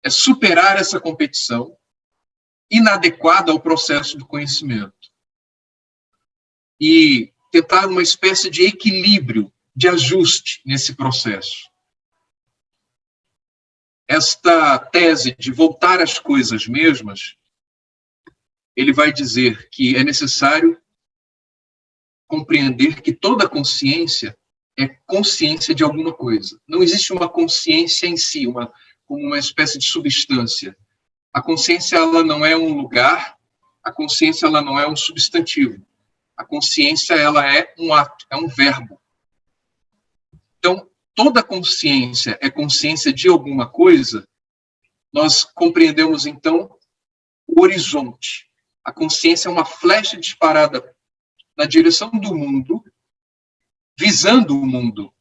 É superar essa competição inadequada ao processo do conhecimento e tentar uma espécie de equilíbrio, de ajuste nesse processo. Esta tese de voltar às coisas mesmas, ele vai dizer que é necessário compreender que toda consciência é consciência de alguma coisa. Não existe uma consciência em si, como uma espécie de substância. A consciência ela não é um lugar, a consciência ela não é um substantivo. A consciência ela é um ato, é um verbo. Então, toda consciência é consciência de alguma coisa, nós compreendemos, então, o horizonte. A consciência é uma flecha disparada na direção do mundo, visando o mundo.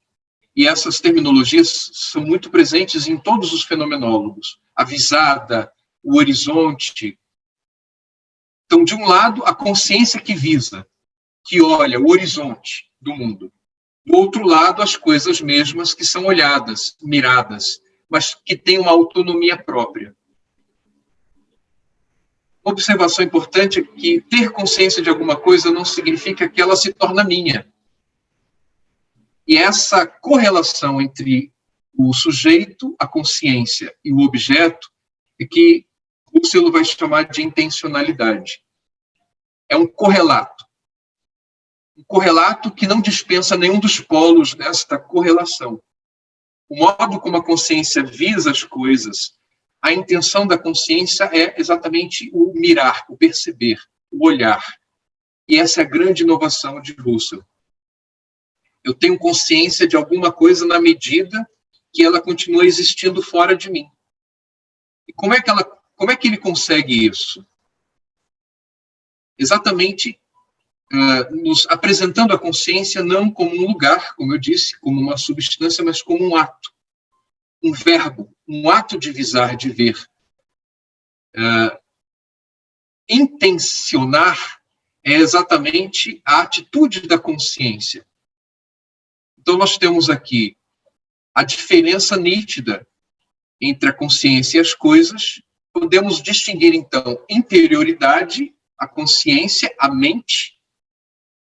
E essas terminologias são muito presentes em todos os fenomenólogos. A visada, o horizonte. Então, de um lado, a consciência que visa, que olha o horizonte do mundo. Do outro lado, as coisas mesmas que são olhadas, miradas, mas que têm uma autonomia própria. Uma observação importante é que ter consciência de alguma coisa não significa que ela se torna minha. E essa correlação entre o sujeito, a consciência e o objeto é que Husserl vai chamar de intencionalidade. É um correlato. Um correlato que não dispensa nenhum dos polos desta correlação. O modo como a consciência visa as coisas, a intenção da consciência é exatamente o mirar, o perceber, o olhar. E essa é a grande inovação de Husserl. Eu tenho consciência de alguma coisa na medida que ela continua existindo fora de mim. E como é que ele consegue isso? Exatamente nos apresentando a consciência não como um lugar, como eu disse, como uma substância, mas como um ato, um verbo, um ato de visar, de ver. Intencionar é exatamente a atitude da consciência. Então, nós temos aqui a diferença nítida entre a consciência e as coisas. Podemos distinguir, então, interioridade, a consciência, a mente,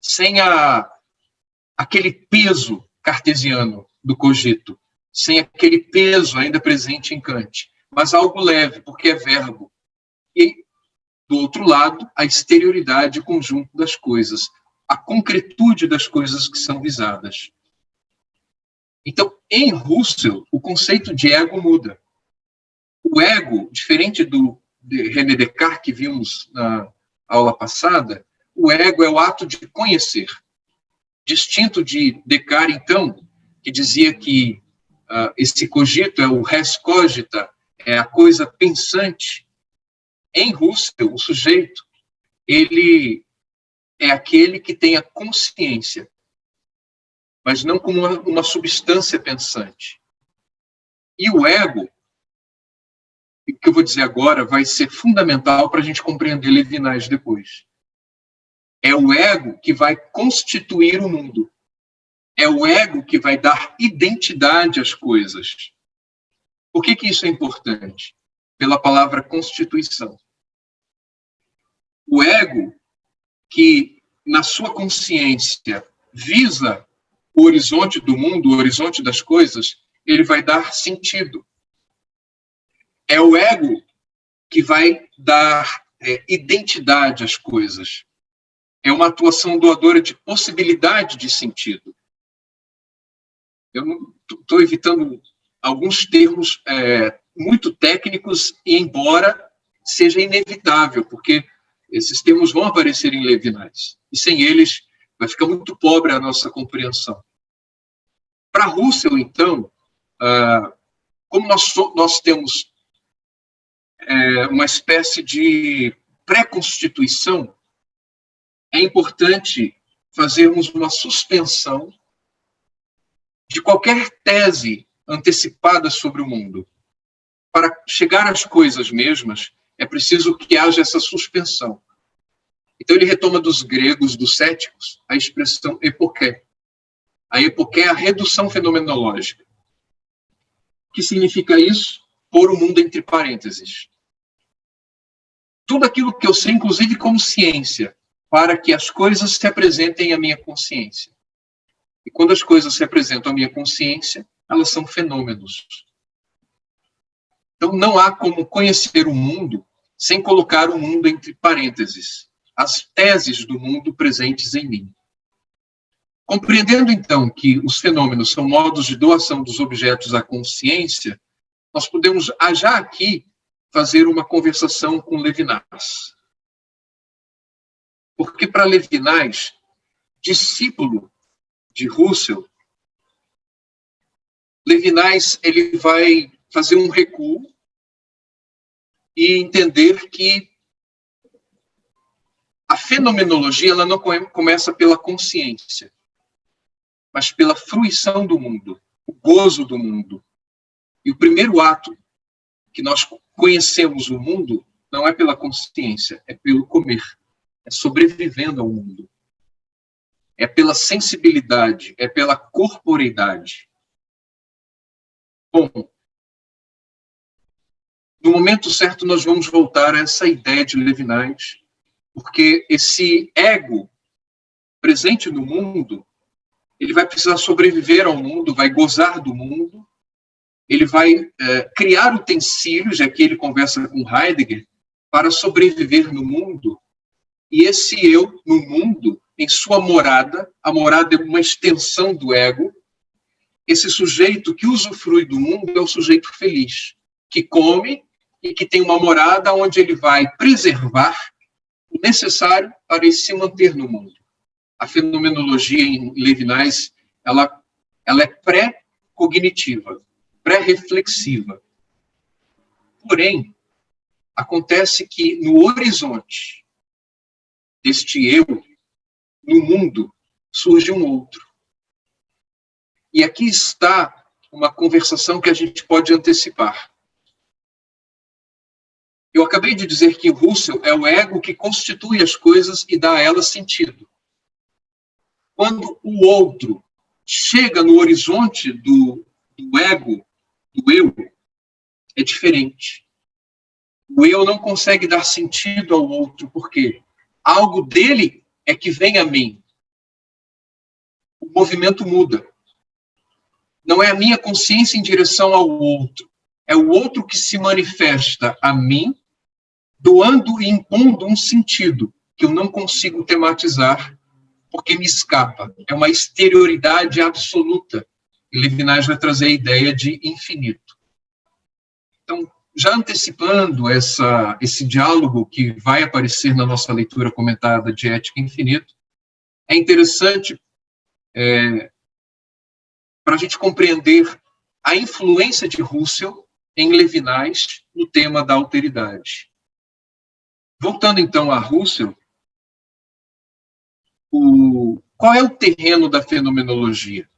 sem aquele peso cartesiano do cogito, sem aquele peso ainda presente em Kant, mas algo leve, porque é verbo. E, do outro lado, a exterioridade, o conjunto das coisas, a concretude das coisas que são visadas. Então, em Husserl, o conceito de ego muda. O ego, diferente de René Descartes, que vimos na aula passada, o ego é o ato de conhecer. Distinto de Descartes, então, que dizia que esse cogito é o res cogita, é a coisa pensante. Em Husserl, o sujeito, ele é aquele que tem a consciência, mas não como uma substância pensante. E o ego, o que eu vou dizer agora, vai ser fundamental para a gente compreender Levinas depois. É o ego que vai constituir o mundo. É o ego que vai dar identidade às coisas. Por que isso é importante? Pela palavra constituição. O ego que, na sua consciência, visa o o horizonte do mundo, o horizonte das coisas, ele vai dar sentido. É o ego que vai dar identidade às coisas. É uma atuação doadora de possibilidade de sentido. Eu estou evitando alguns termos muito técnicos, e embora seja inevitável, porque esses termos vão aparecer em Levinas, e sem eles vai ficar muito pobre a nossa compreensão. Para Russell, então, como nós temos uma espécie de pré-constituição, é importante fazermos uma suspensão de qualquer tese antecipada sobre o mundo. Para chegar às coisas mesmas, é preciso que haja essa suspensão. Então ele retoma dos gregos, dos céticos, a expressão epoché. A epoché é a redução fenomenológica. O que significa isso? Pôr o mundo entre parênteses. Tudo aquilo que eu sei, inclusive como ciência, para que as coisas se apresentem à minha consciência. E quando as coisas se apresentam à minha consciência, elas são fenômenos. Então não há como conhecer o mundo sem colocar o mundo entre parênteses, as teses do mundo presentes em mim. Compreendendo, então, que os fenômenos são modos de doação dos objetos à consciência, nós podemos, já aqui, fazer uma conversação com Levinas. Porque para Levinas, discípulo de Russell, Levinas ele vai fazer um recuo e entender que a fenomenologia ela não começa pela consciência, mas pela fruição do mundo, o gozo do mundo. E o primeiro ato que nós conhecemos o mundo não é pela consciência, é pelo comer, é sobrevivendo ao mundo. É pela sensibilidade, é pela corporeidade. Bom, no momento certo nós vamos voltar a essa ideia de Levinas, porque esse ego presente no mundo, ele vai precisar sobreviver ao mundo, vai gozar do mundo, ele vai criar utensílios, já que ele conversa com Heidegger, para sobreviver no mundo, e esse eu no mundo, em sua morada, a morada é uma extensão do ego, esse sujeito que usufrui do mundo é o sujeito feliz, que come e que tem uma morada onde ele vai preservar o necessário para ele se manter no mundo. A fenomenologia em Levinas, ela é pré-cognitiva, pré-reflexiva. Porém, acontece que no horizonte deste eu, no mundo, surge um outro. E aqui está uma conversação que a gente pode antecipar. Eu acabei de dizer que Russell é o ego que constitui as coisas e dá a elas sentido. Quando o outro chega no horizonte do ego, do eu, é diferente. O eu não consegue dar sentido ao outro, porque algo dele é que vem a mim. O movimento muda. Não é a minha consciência em direção ao outro. É o outro que se manifesta a mim, doando e impondo um sentido que eu não consigo tematizar, porque me escapa. É uma exterioridade absoluta. E Levinas vai trazer a ideia de infinito. Então, já antecipando esse diálogo que vai aparecer na nossa leitura comentada de Ética e Infinito, é interessante para a gente compreender a influência de Russell em Levinas no tema da alteridade. Voltando, então, a Russell, qual é o terreno da fenomenologia?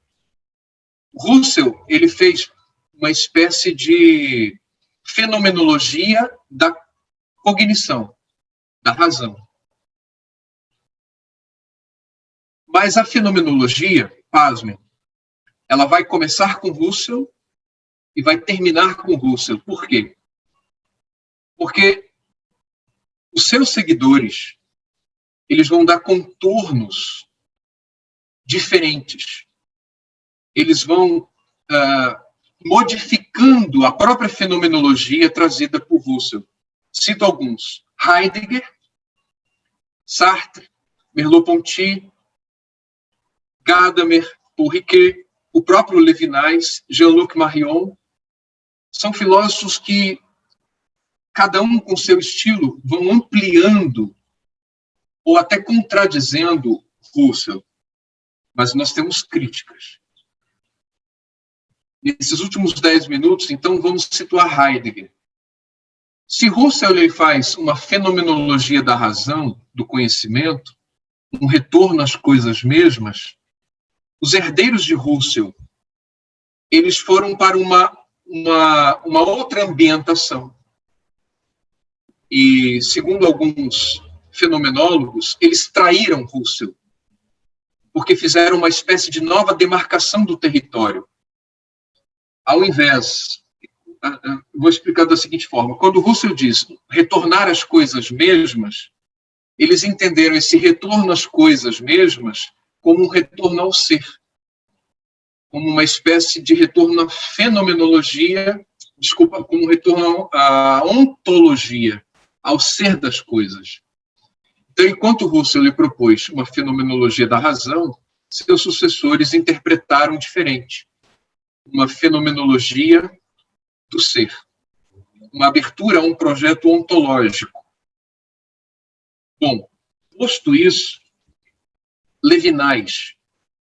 Russell ele fez uma espécie de fenomenologia da cognição, da razão. Mas a fenomenologia, pasmem, ela vai começar com Russell e vai terminar com Russell. Por quê? Porque os seus seguidores, eles vão dar contornos diferentes eles vão modificando a própria fenomenologia trazida por Husserl. Cito alguns: Heidegger, Sartre, Merleau-Ponty, Gadamer, Paul Ricoeur, o próprio Levinas, Jean-Luc Marion. São filósofos que, cada um com seu estilo, vão ampliando ou até contradizendo Husserl. Mas nós temos críticas. Nesses últimos 10 minutos, então, vamos situar Heidegger. Se Husserl ele faz uma fenomenologia da razão, do conhecimento, um retorno às coisas mesmas, os herdeiros de Husserl, eles foram para uma outra ambientação. E, segundo alguns fenomenólogos, eles traíram Husserl, porque fizeram uma espécie de nova demarcação do território. Ao invés, vou explicar da seguinte forma: quando Husserl diz retornar às coisas mesmas, eles entenderam esse retorno às coisas mesmas como um retorno ao ser, como uma espécie de retorno à fenomenologia, como um retorno à ontologia, ao ser das coisas. Então, enquanto Husserl lhe propôs uma fenomenologia da razão, seus sucessores interpretaram diferente. Uma fenomenologia do ser. Uma abertura a um projeto ontológico. Bom, posto isso, Levinas,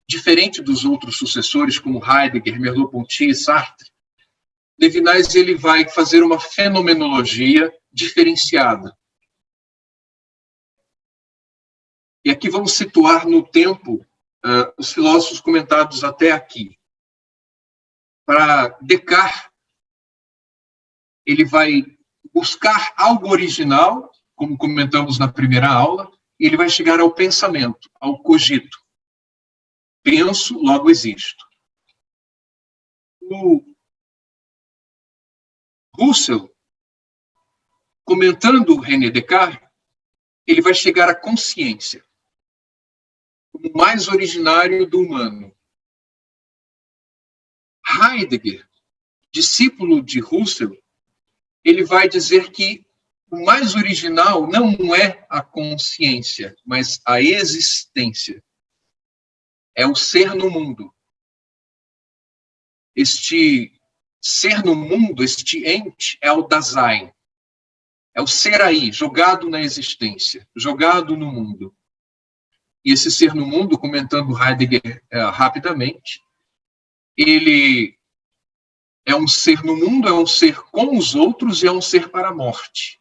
diferente dos outros sucessores, como Heidegger, Merleau-Ponty e Sartre, Levinas ele vai fazer uma fenomenologia diferenciada. E aqui vamos situar no tempo os filósofos comentados até aqui. Para Descartes, ele vai buscar algo original, como comentamos na primeira aula, e ele vai chegar ao pensamento, ao cogito. Penso, logo existo. O Husserl, comentando René Descartes, ele vai chegar à consciência, o mais originário do humano. Heidegger, discípulo de Husserl, ele vai dizer que o mais original não é a consciência, mas a existência. É o ser no mundo. Este ser no mundo, este ente, é o Dasein. É o ser aí, jogado na existência, jogado no mundo. E esse ser no mundo, comentando Heidegger rapidamente, ele é um ser no mundo, é um ser com os outros e é um ser para a morte.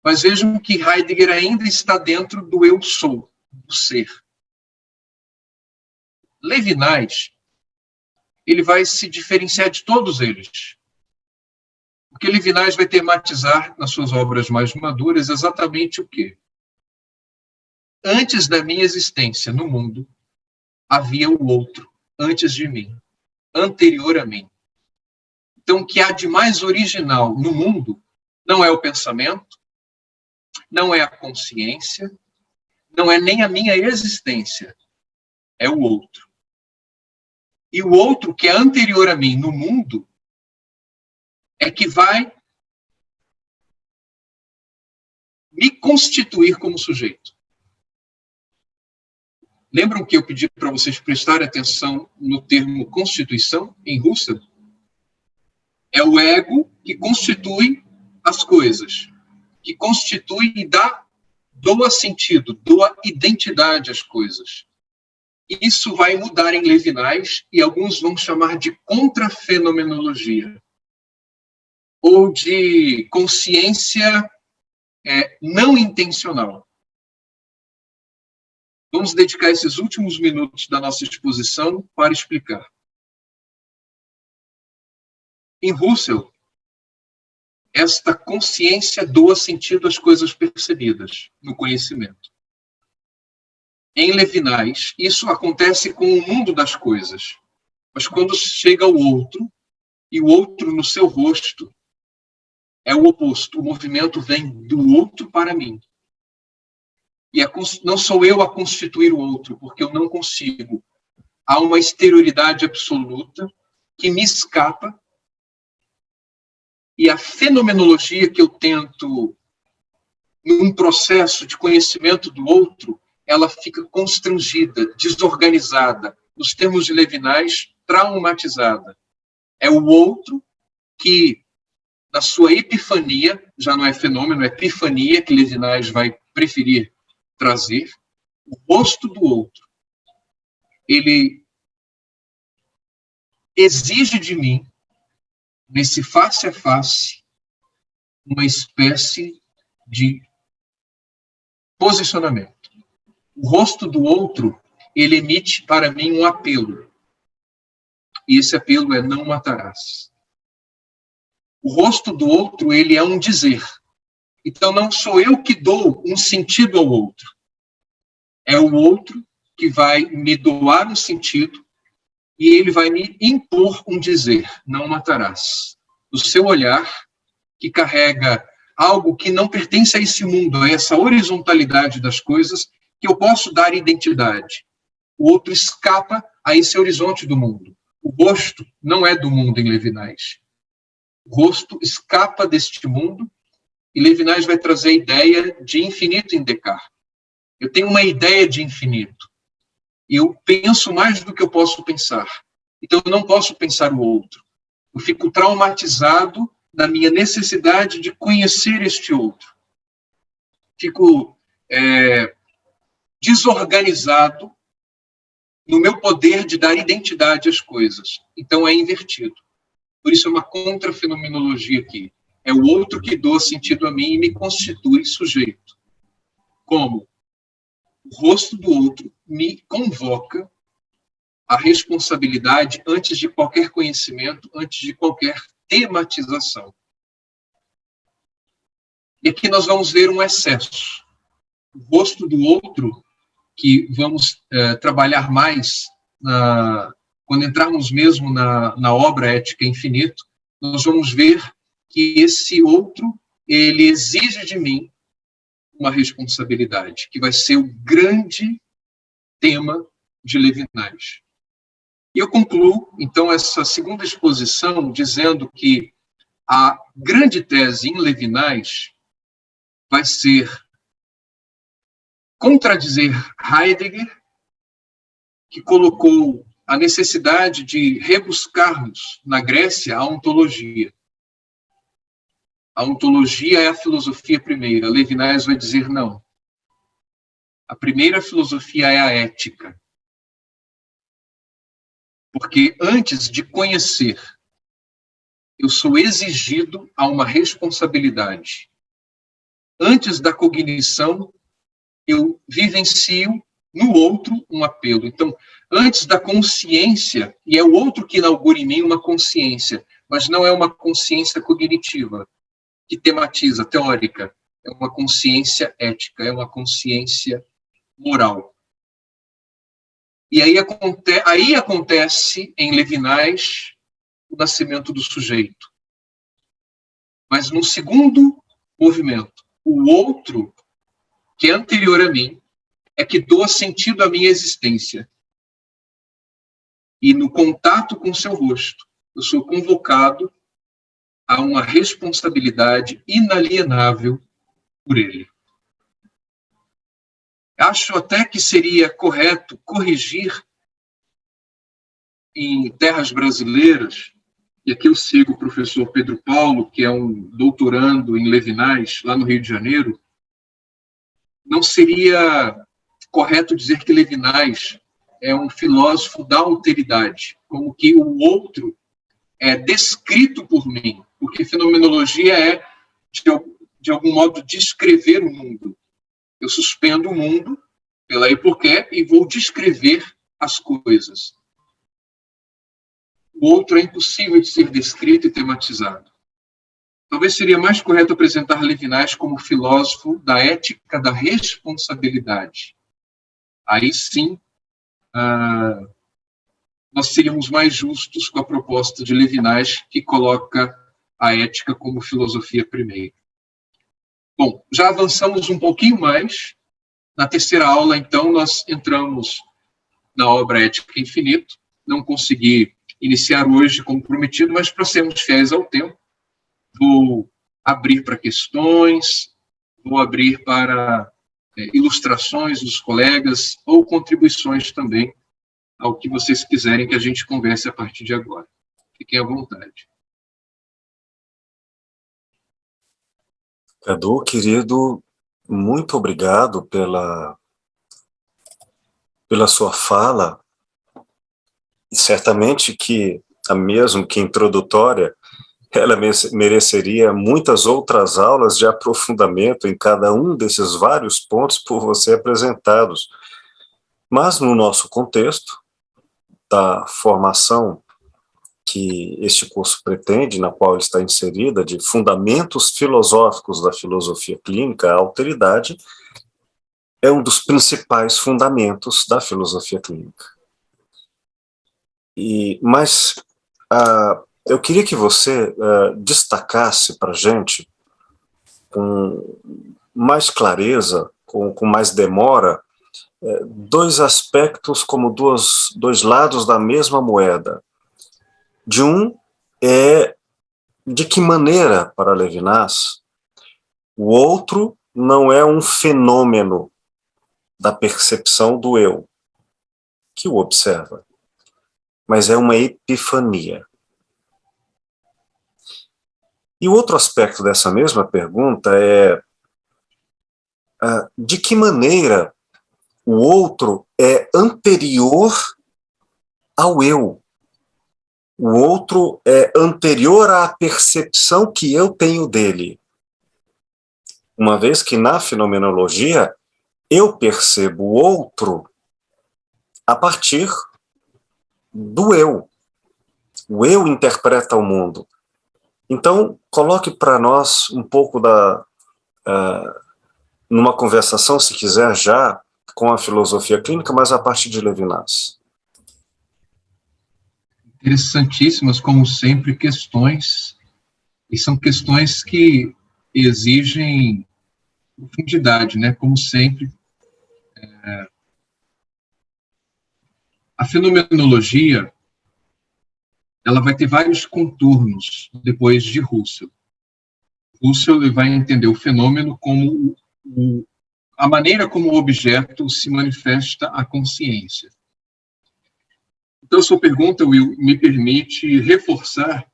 Mas vejam que Heidegger ainda está dentro do eu sou, do ser. Levinas, ele vai se diferenciar de todos eles. Porque Levinas vai tematizar nas suas obras mais maduras exatamente o quê? Antes da minha existência no mundo, havia o outro, antes de mim, anterior a mim. Então, o que há de mais original no mundo não é o pensamento, não é a consciência, não é nem a minha existência, é o outro. E o outro que é anterior a mim no mundo é que vai me constituir como sujeito. Lembram que eu pedi para vocês prestarem atenção no termo constituição em Husserl? É o ego que constitui as coisas, que constitui e doa sentido, doa identidade às coisas. Isso vai mudar em Levinas e alguns vão chamar de contrafenomenologia, ou de consciência não intencional. Vamos dedicar esses últimos minutos da nossa exposição para explicar. Em Husserl, esta consciência doa sentido às coisas percebidas no conhecimento. Em Levinas, isso acontece com o mundo das coisas. Mas quando chega o outro, e o outro no seu rosto, é o oposto. O movimento vem do outro para mim. E não sou eu a constituir o outro, porque eu não consigo há uma exterioridade absoluta que me escapa, e a fenomenologia que eu tento, num processo de conhecimento do outro, ela fica constrangida, desorganizada, nos termos de Levinas, traumatizada. É o outro que, na sua epifania, já não é fenômeno, é epifania, que Levinas vai preferir trazer, o rosto do outro. Ele exige de mim, nesse face a face, uma espécie de posicionamento. O rosto do outro, ele emite para mim um apelo. E esse apelo é: não matarás. O rosto do outro, ele é um dizer. Então não sou eu que dou um sentido ao outro. É o outro que vai me doar um sentido e ele vai me impor um dizer: não matarás. O seu olhar, que carrega algo que não pertence a esse mundo, a essa horizontalidade das coisas, que eu posso dar identidade. O outro escapa a esse horizonte do mundo. O rosto não é do mundo em Levinas. O rosto escapa deste mundo e Levinas vai trazer a ideia de infinito em Descartes. Eu tenho uma ideia de infinito. E eu penso mais do que eu posso pensar. Então eu não posso pensar o outro. Eu fico traumatizado da minha necessidade de conhecer este outro. Fico desorganizado no meu poder de dar identidade às coisas. Então é invertido. Por isso é uma contrafenomenologia aqui. É o outro que doa sentido a mim e me constitui sujeito. Como o rosto do outro me convoca à responsabilidade antes de qualquer conhecimento, antes de qualquer tematização. E aqui nós vamos ver um excesso. O rosto do outro, que vamos trabalhar mais quando entrarmos mesmo na obra Ética Infinito, nós vamos ver que esse outro, ele exige de mim uma responsabilidade, que vai ser o grande tema de Levinas. E eu concluo, então, essa segunda exposição dizendo que a grande tese em Levinas vai ser contradizer Heidegger, que colocou a necessidade de rebuscarmos na Grécia a ontologia. A ontologia é a filosofia primeira. Levinas vai dizer não. A primeira filosofia é a ética. Porque antes de conhecer, eu sou exigido a uma responsabilidade. Antes da cognição, eu vivencio no outro um apelo. Então, antes da consciência, e é o outro que inaugura em mim uma consciência, mas não é uma consciência cognitiva, que tematiza, teórica. É uma consciência ética, é uma consciência moral. E aí acontece em Levinas o nascimento do sujeito. Mas no segundo movimento, o outro, que é anterior a mim, é que doa sentido à minha existência. E no contato com seu rosto, eu sou convocado a uma responsabilidade inalienável por ele. Acho até que seria correto corrigir em terras brasileiras, e aqui eu sigo o professor Pedro Paulo, que é um doutorando em Levinas, lá no Rio de Janeiro, não seria correto dizer que Levinas é um filósofo da alteridade, como que o outro é descrito por mim, porque fenomenologia é, de algum modo, descrever o mundo. Eu suspendo o mundo pela e porquê e vou descrever as coisas. O outro é impossível de ser descrito e tematizado. Talvez seria mais correto apresentar Levinas como filósofo da ética da responsabilidade. Aí sim, nós seríamos mais justos com a proposta de Levinas, que coloca a ética como filosofia primeira. Bom, já avançamos um pouquinho mais. Na terceira aula, então, nós entramos na obra Ética Infinito. Não consegui iniciar hoje como prometido, mas para sermos fiéis ao tempo, vou abrir para questões, vou abrir para ilustrações dos colegas ou contribuições também ao que vocês quiserem que a gente converse a partir de agora. Fiquem à vontade. Cadu, querido, muito obrigado pela sua fala. E certamente que, mesmo que introdutória, ela mereceria muitas outras aulas de aprofundamento em cada um desses vários pontos por você apresentados. Mas no nosso contexto da formação que este curso pretende, na qual ele está inserida, de fundamentos filosóficos da filosofia clínica, a alteridade é um dos principais fundamentos da filosofia clínica. Mas eu queria que você destacasse para a gente, com mais clareza, com mais demora, dois aspectos como dois lados da mesma moeda. De um é de que maneira, para Levinas, o outro não é um fenômeno da percepção do eu, que o observa, mas é uma epifania. E o outro aspecto dessa mesma pergunta é de que maneira o outro é anterior ao eu. O outro é anterior à percepção que eu tenho dele. Uma vez que na fenomenologia eu percebo o outro a partir do eu. O eu interpreta o mundo. Então, coloque para nós um pouco numa conversação, se quiser, já com a filosofia clínica, mas a partir de Levinas. Interessantíssimas, como sempre, questões, e são questões que exigem profundidade, né? Como sempre. A fenomenologia, ela vai ter vários contornos depois de Husserl. Husserl vai entender o fenômeno como a maneira como o objeto se manifesta à consciência. Então, sua pergunta, Will, me permite reforçar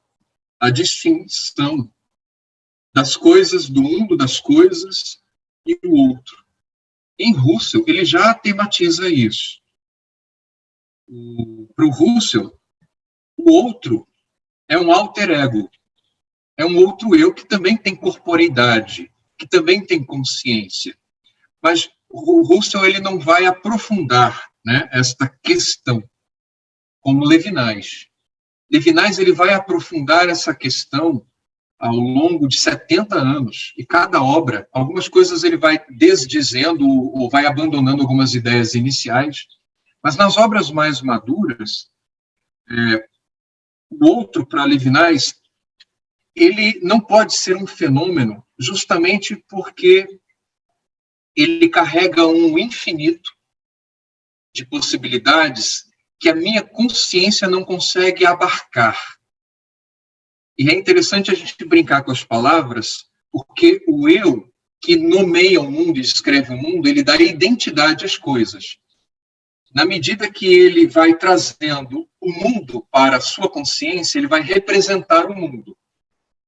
a distinção das coisas, do mundo das coisas e do outro. Em Husserl, ele já tematiza isso. Para o Husserl, o outro é um alter ego, é um outro eu que também tem corporeidade, que também tem consciência. Mas o Husserl ele não vai aprofundar, né, esta questão, como Levinas. Levinas ele vai aprofundar essa questão ao longo de 70 anos, e cada obra, algumas coisas ele vai desdizendo ou vai abandonando algumas ideias iniciais, mas nas obras mais maduras, o outro, para Levinas, ele não pode ser um fenômeno justamente porque ele carrega um infinito de possibilidades que a minha consciência não consegue abarcar. E é interessante a gente brincar com as palavras, porque o eu, que nomeia o mundo e descreve o mundo, ele dá identidade às coisas. Na medida que ele vai trazendo o mundo para a sua consciência, ele vai representar o mundo.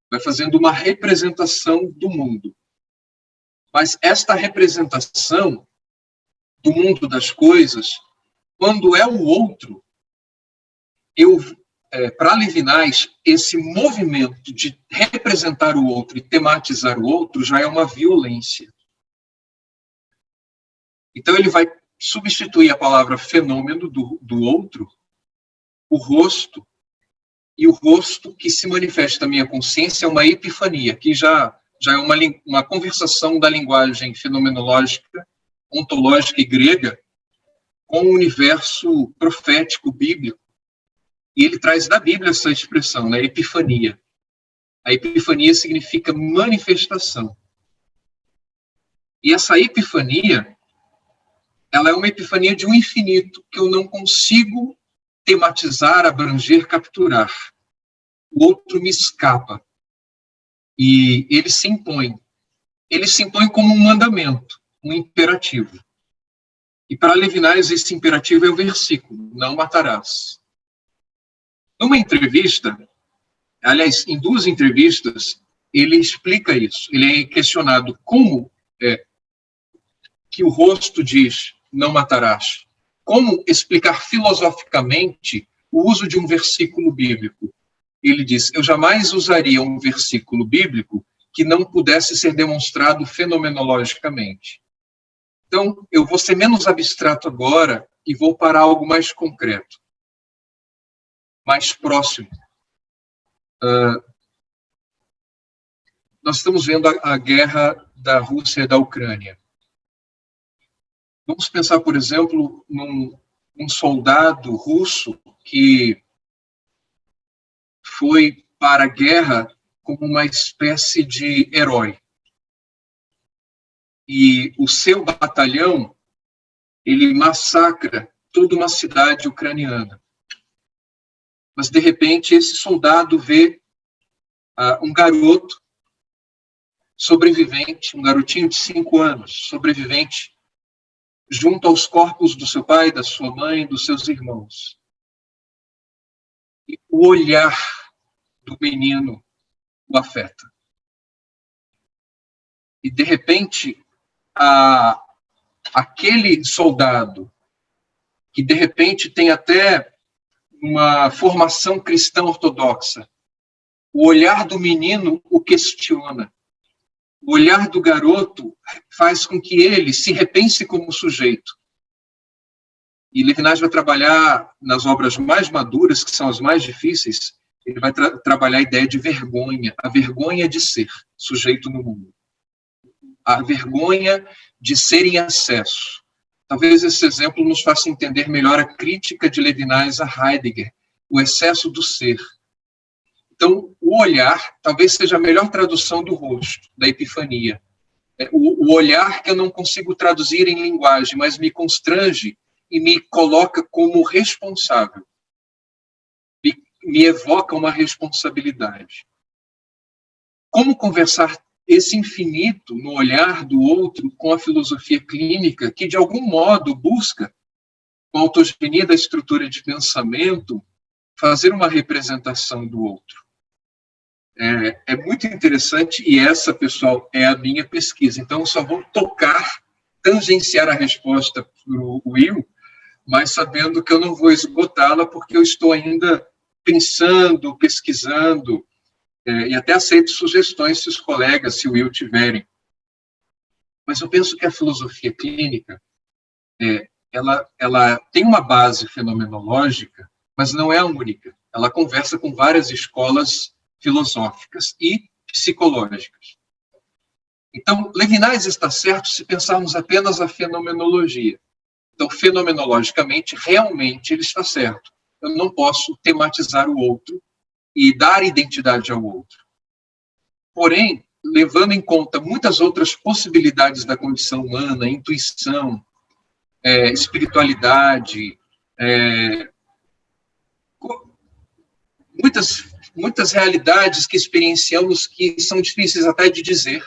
Vai fazendo uma representação do mundo. Mas esta representação do mundo das coisas, quando é o outro, para Levinas, esse movimento de representar o outro e tematizar o outro já é uma violência. Então ele vai substituir a palavra fenômeno do outro, o rosto, e o rosto que se manifesta na minha consciência é uma epifania, que já é uma conversação da linguagem fenomenológica, ontológica e grega com o universo profético bíblico. E ele traz da Bíblia essa expressão, né? Epifania. A epifania significa manifestação. E essa epifania, ela é uma epifania de um infinito que eu não consigo tematizar, abranger, capturar. O outro me escapa. E ele se impõe. Ele se impõe como um mandamento, um imperativo. E para Levinas, esse imperativo é o versículo: não matarás. Numa entrevista, aliás, em 2 entrevistas, ele explica isso. Ele é questionado como é que o rosto diz não matarás. Como explicar filosoficamente o uso de um versículo bíblico? Ele diz: eu jamais usaria um versículo bíblico que não pudesse ser demonstrado fenomenologicamente. Então, eu vou ser menos abstrato agora e vou para algo mais concreto, mais próximo. Nós estamos vendo a guerra da Rússia e da Ucrânia. Vamos pensar, por exemplo, num soldado russo que foi para a guerra como uma espécie de herói. E o seu batalhão, ele massacra toda uma cidade ucraniana. Mas, de repente, esse soldado vê um garoto sobrevivente, um garotinho de 5 anos, sobrevivente, junto aos corpos do seu pai, da sua mãe, dos seus irmãos. E o olhar do menino o afeta. E, de repente, aquele soldado, que, de repente, tem até uma formação cristã ortodoxa, o olhar do menino o questiona. O olhar do garoto faz com que ele se repense como sujeito. E Levinas vai trabalhar nas obras mais maduras, que são as mais difíceis, ele vai trabalhar a ideia de vergonha, a vergonha de ser sujeito no mundo. A vergonha de ser em excesso. Talvez esse exemplo nos faça entender melhor a crítica de Levinas a Heidegger, o excesso do ser. Então, o olhar talvez seja a melhor tradução do rosto, da epifania. O olhar que eu não consigo traduzir em linguagem, mas me constrange e me coloca como responsável. Me evoca uma responsabilidade. Como conversar esse infinito no olhar do outro com a filosofia clínica, que de algum modo busca, com a autogenia da estrutura de pensamento, fazer uma representação do outro? É muito interessante, e essa, pessoal, é a minha pesquisa. Então, eu só vou tangenciar a resposta para o Will, mas sabendo que eu não vou esgotá-la, porque eu estou ainda pensando, pesquisando, e até aceito sugestões se os colegas, se o Will tiverem. Mas eu penso que a filosofia clínica, ela tem uma base fenomenológica, mas não é a única. Ela conversa com várias escolas filosóficas e psicológicas. Então, Levinas está certo se pensarmos apenas a fenomenologia. Então, fenomenologicamente, realmente ele está certo. Eu não posso tematizar o outro e dar identidade ao outro. Porém, levando em conta muitas outras possibilidades da condição humana, intuição, espiritualidade, muitas realidades que experienciamos que são difíceis até de dizer.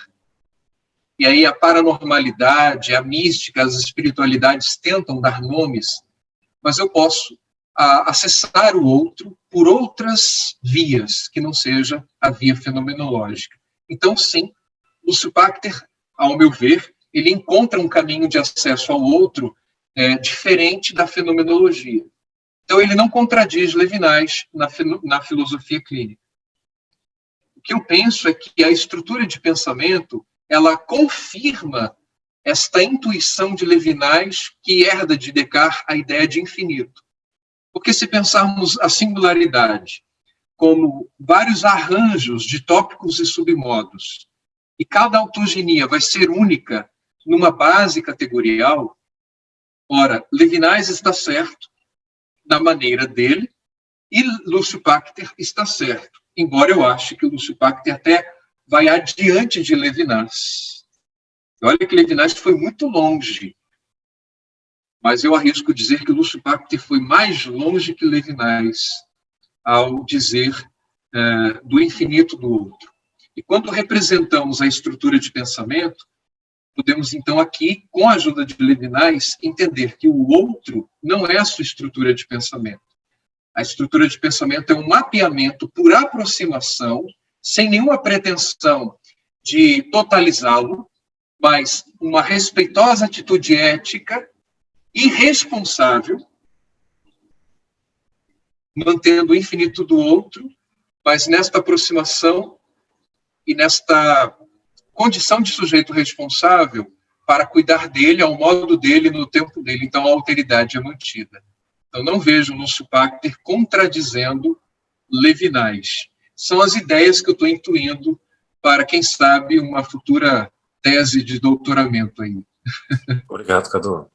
E aí a paranormalidade, a mística, as espiritualidades tentam dar nomes, mas eu posso acessar o outro por outras vias, que não seja a via fenomenológica. Então, sim, Lúcio Pachter, ao meu ver, ele encontra um caminho de acesso ao outro diferente da fenomenologia. Então, ele não contradiz Levinas na filosofia clínica. O que eu penso é que a estrutura de pensamento, ela confirma esta intuição de Levinas que herda de Descartes a ideia de infinito. Porque se pensarmos a singularidade como vários arranjos de tópicos e submodos, e cada autogenia vai ser única numa base categorial, ora, Levinas está certo da maneira dele, e Lúcio Pachter está certo, embora eu ache que o Lúcio Pachter até vai adiante de Levinas. Olha que Levinas foi muito longe mas eu arrisco dizer que Lúcio Pacter foi mais longe que Levinas ao dizer do infinito do outro. E quando representamos a estrutura de pensamento, podemos, então, aqui, com a ajuda de Levinas, entender que o outro não é a sua estrutura de pensamento. A estrutura de pensamento é um mapeamento por aproximação, sem nenhuma pretensão de totalizá-lo, mas uma respeitosa atitude ética e responsável, mantendo o infinito do outro, mas nesta aproximação e nesta condição de sujeito responsável para cuidar dele, ao modo dele, no tempo dele. Então, a alteridade é mantida. Então, não vejo Lúcio Pacter contradizendo Levinas. São as ideias que eu estou intuindo para, quem sabe, uma futura tese de doutoramento aí. Obrigado, Cadu.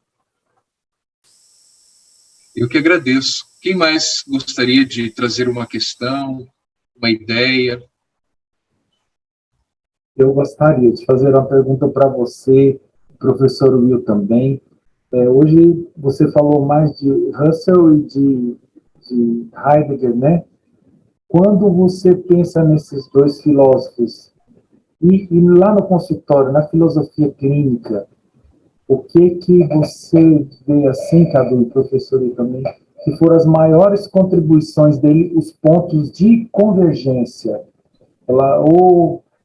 Eu que agradeço. Quem mais gostaria de trazer uma questão, uma ideia? Eu gostaria de fazer uma pergunta para você, professor Will, também. Hoje você falou mais de Russell e de Heidegger, né? Quando você pensa nesses dois filósofos, e lá no consultório, na filosofia clínica, o que você vê assim, Cadu, e professor Will também, que foram as maiores contribuições dele, os pontos de convergência?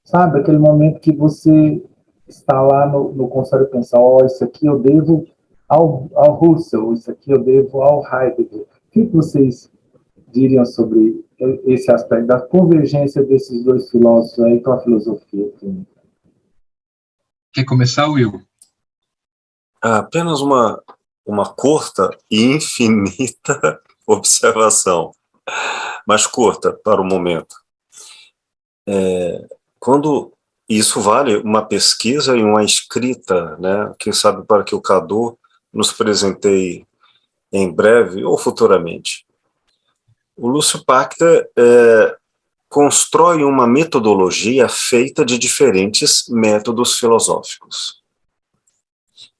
Sabe, aquele momento que você está lá no consultório e pensa, isso aqui eu devo ao Russell, isso aqui eu devo ao Heidegger. O que vocês diriam sobre esse aspecto da convergência desses dois filósofos aí com a filosofia clínica? Quer começar, Will? Apenas uma curta e infinita observação, mas curta para o momento. Quando isso vale uma pesquisa e uma escrita, né? Quem sabe para que o Cadu nos presenteie em breve ou futuramente. O Lúcio Pacter constrói uma metodologia feita de diferentes métodos filosóficos.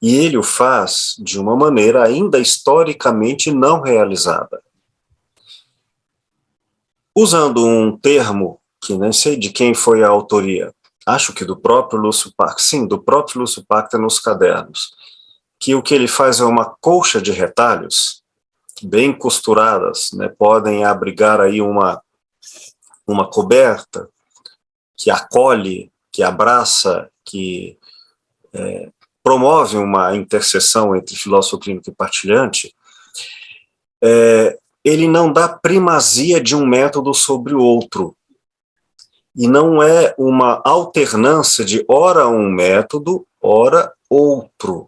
E ele o faz de uma maneira ainda historicamente não realizada. Usando um termo que nem sei de quem foi a autoria, acho que do próprio Lúcio Pacter, sim, do próprio Lúcio Pacter nos cadernos, que o que ele faz é uma colcha de retalhos, bem costuradas, né, podem abrigar aí uma coberta que acolhe, que abraça, que promove uma interseção entre filósofo clínico e partilhante. Ele não dá primazia de um método sobre o outro. E não é uma alternância de ora um método, ora outro.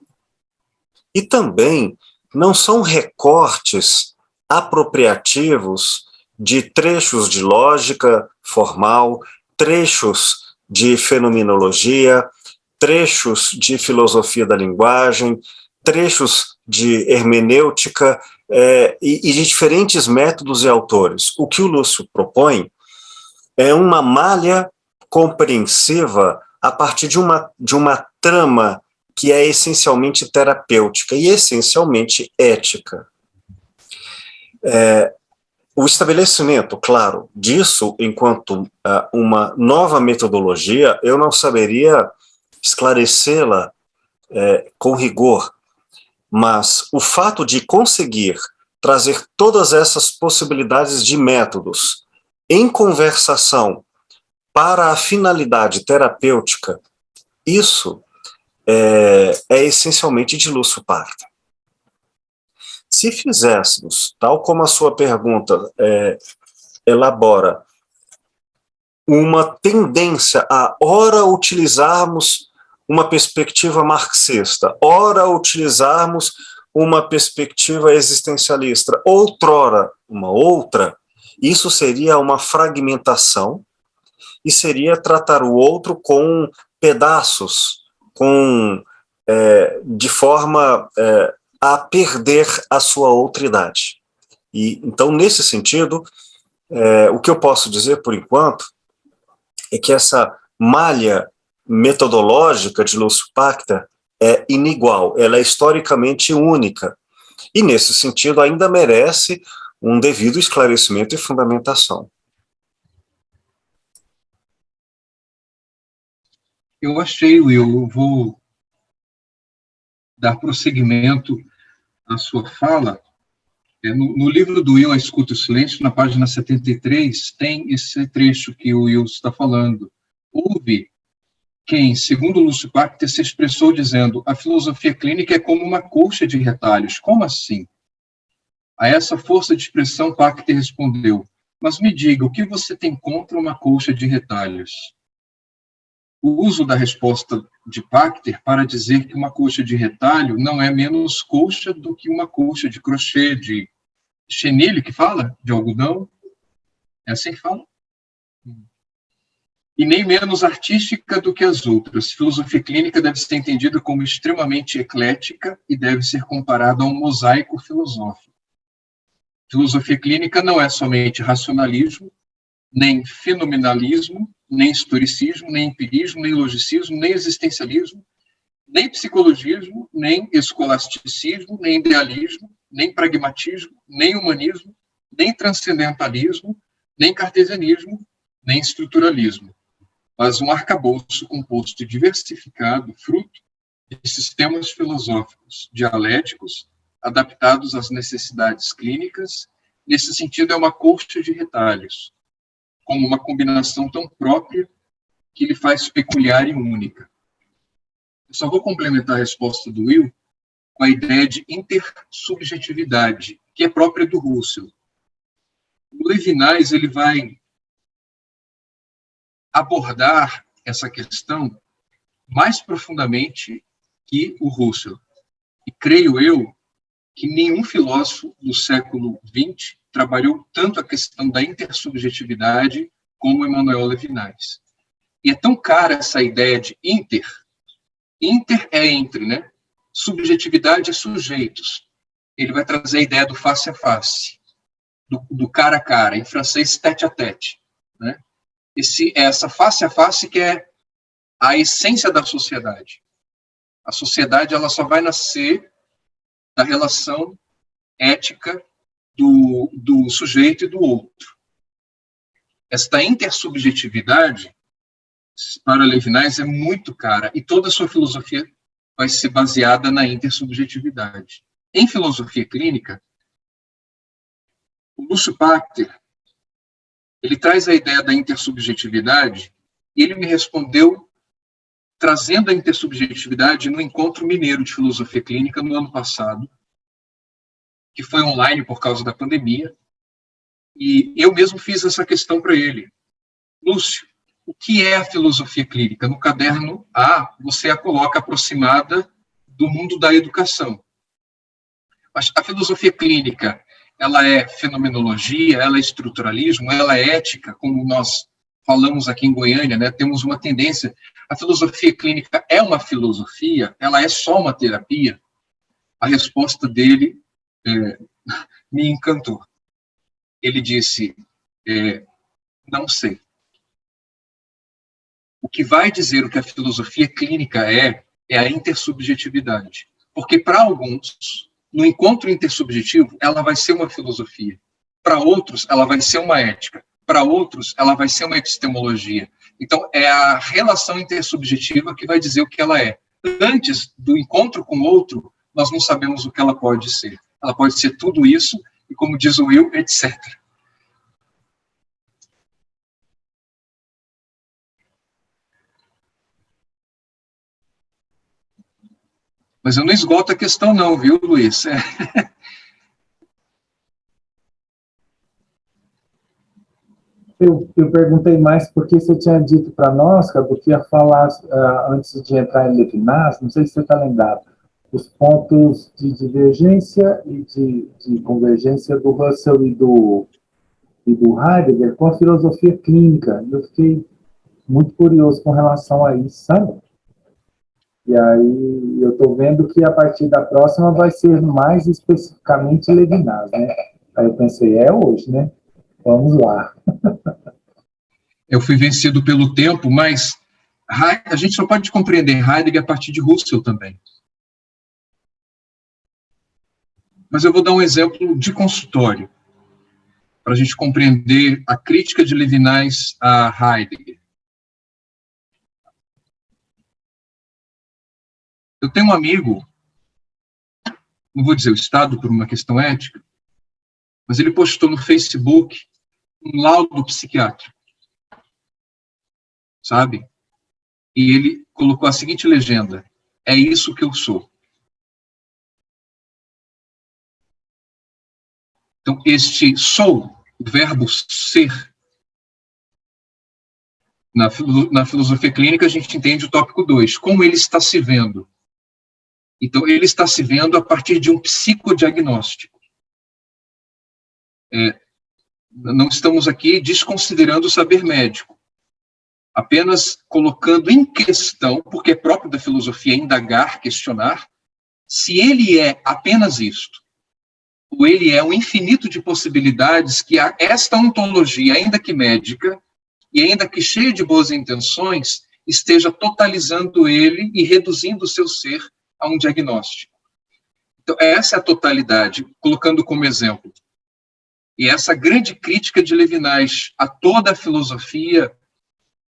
E também não são recortes apropriativos de trechos de lógica formal, trechos de fenomenologia, trechos de filosofia da linguagem, trechos de hermenêutica e de diferentes métodos e autores. O que o Lúcio propõe é uma malha compreensiva a partir de uma trama que é essencialmente terapêutica e essencialmente ética. O estabelecimento, claro, disso enquanto uma nova metodologia, eu não saberia esclarecê-la com rigor, mas o fato de conseguir trazer todas essas possibilidades de métodos em conversação para a finalidade terapêutica, isso é essencialmente de Lúcio Pacter. Se fizéssemos, tal como a sua pergunta elabora, uma tendência a ora utilizarmos uma perspectiva marxista, ora utilizarmos uma perspectiva existencialista, outrora uma outra, isso seria uma fragmentação e seria tratar o outro com pedaços, de forma a perder a sua outridade. E, então, nesse sentido, o que eu posso dizer, por enquanto, é que essa malha metodológica de Lúcio Pacter é inigual, ela é historicamente única, e, nesse sentido, ainda merece um devido esclarecimento e fundamentação. Eu achei, Will, eu vou dar prosseguimento à sua fala. No livro do Will, A Escuta e o Silêncio, na página 73, tem esse trecho que o Will está falando. Houve quem, segundo Lúcio Pachter, se expressou dizendo: a filosofia clínica é como uma colcha de retalhos. Como assim? A essa força de expressão, Pachter respondeu: mas me diga, o que você tem contra uma colcha de retalhos? O uso da resposta de Pachter para dizer que uma colcha de retalho não é menos colcha do que uma colcha de crochê, de chenille, que fala? De algodão? É assim que fala? E nem menos artística do que as outras. Filosofia clínica deve ser entendida como extremamente eclética e deve ser comparada a um mosaico filosófico. Filosofia clínica não é somente racionalismo, nem fenomenalismo, nem historicismo, nem empirismo, nem logicismo, nem existencialismo, nem psicologismo, nem escolasticismo, nem idealismo, nem pragmatismo, nem humanismo, nem transcendentalismo, nem cartesianismo, nem estruturalismo, mas um arcabouço composto e diversificado, fruto de sistemas filosóficos dialéticos adaptados às necessidades clínicas. Nesse sentido, é uma colcha de retalhos, como uma combinação tão própria que lhe faz peculiar e única. Eu só vou complementar a resposta do Will com a ideia de intersubjetividade, que é própria do Russell. O Levinas ele vai abordar essa questão mais profundamente que o Russell. E creio eu que nenhum filósofo do século XX trabalhou tanto a questão da intersubjetividade como Emmanuel Levinas. E é tão cara essa ideia de inter. Inter é entre, né? Subjetividade é sujeitos. Ele vai trazer a ideia do face a face, do cara a cara, em francês, tête à tête, né? Essa face a face que é a essência da sociedade. A sociedade ela só vai nascer da relação ética do sujeito e do outro. Esta intersubjetividade, para Levinas, é muito cara, e toda a sua filosofia vai ser baseada na intersubjetividade. Em filosofia clínica, o Lúcio Pachter, ele traz a ideia da intersubjetividade, e ele me respondeu trazendo a intersubjetividade no Encontro Mineiro de Filosofia Clínica no ano passado, que foi online por causa da pandemia, e eu mesmo fiz essa questão para ele. Lúcio, o que é a filosofia clínica? No caderno A, você a coloca aproximada do mundo da educação. Mas a filosofia clínica, ela é fenomenologia, ela é estruturalismo, ela é ética, como nós falamos aqui em Goiânia, né? Temos uma tendência. A filosofia clínica é uma filosofia? Ela é só uma terapia? A resposta dele me encantou. Ele disse, não sei. O que vai dizer o que a filosofia clínica é a intersubjetividade. Porque para alguns, no encontro intersubjetivo, ela vai ser uma filosofia. Para outros, ela vai ser uma ética. Para outros, ela vai ser uma epistemologia. Então, é a relação intersubjetiva que vai dizer o que ela é. Antes do encontro com o outro, nós não sabemos o que ela pode ser. Ela pode ser tudo isso, e como diz o Will, etc. Mas eu não esgoto a questão não, viu, Luiz? Eu perguntei mais porque você tinha dito para nós, Cadu, que ia falar antes de entrar em Levinas, não sei se você está lembrado, os pontos de divergência e de convergência do Russell e do Heidegger com a filosofia clínica. Eu fiquei muito curioso com relação a isso, sabe? E aí eu estou vendo que a partir da próxima vai ser mais especificamente Levinas, né? Aí eu pensei, hoje, né? Vamos lá. Eu fui vencido pelo tempo, mas a gente só pode compreender Heidegger a partir de Russell também. Mas eu vou dar um exemplo de consultório, para a gente compreender a crítica de Levinas a Heidegger. Eu tenho um amigo, não vou dizer o estado por uma questão ética, mas ele postou no Facebook um laudo psiquiátrico, sabe? E ele colocou a seguinte legenda: é isso que eu sou. Então, este sou, o verbo ser, na filosofia clínica a gente entende o tópico 2, como ele está se vendo. Então, ele está se vendo a partir de um psicodiagnóstico. Não estamos aqui desconsiderando o saber médico, apenas colocando em questão, porque é próprio da filosofia indagar, questionar, se ele é apenas isto, ou ele é um infinito de possibilidades que esta ontologia, ainda que médica, e ainda que cheia de boas intenções, esteja totalizando ele e reduzindo o seu ser a um diagnóstico. Então, essa é a totalidade, colocando como exemplo. E essa grande crítica de Levinas a toda a filosofia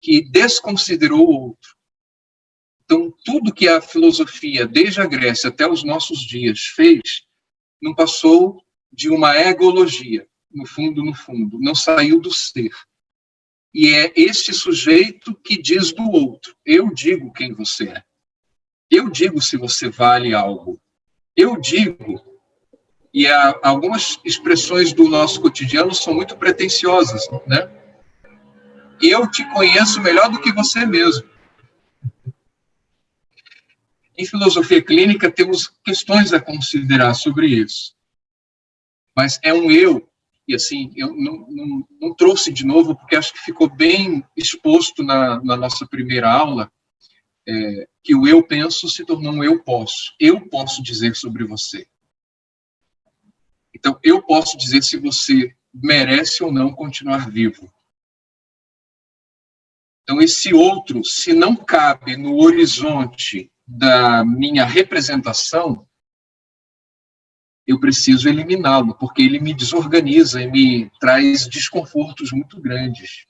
que desconsiderou o outro. Então, tudo que a filosofia, desde a Grécia até os nossos dias, fez, não passou de uma egologia, no fundo, não saiu do ser. E é este sujeito que diz do outro: eu digo quem você é. Eu digo se você vale algo. Eu digo, e algumas expressões do nosso cotidiano são muito pretensiosas, né? Eu te conheço melhor do que você mesmo. Em filosofia clínica, temos questões a considerar sobre isso. Mas é um eu, e assim, eu não trouxe de novo, porque acho que ficou bem exposto na nossa primeira aula, que o eu penso se tornou um eu posso. Eu posso dizer sobre você. Então, eu posso dizer se você merece ou não continuar vivo. Então, esse outro, se não cabe no horizonte da minha representação, eu preciso eliminá-lo, porque ele me desorganiza e me traz desconfortos muito grandes.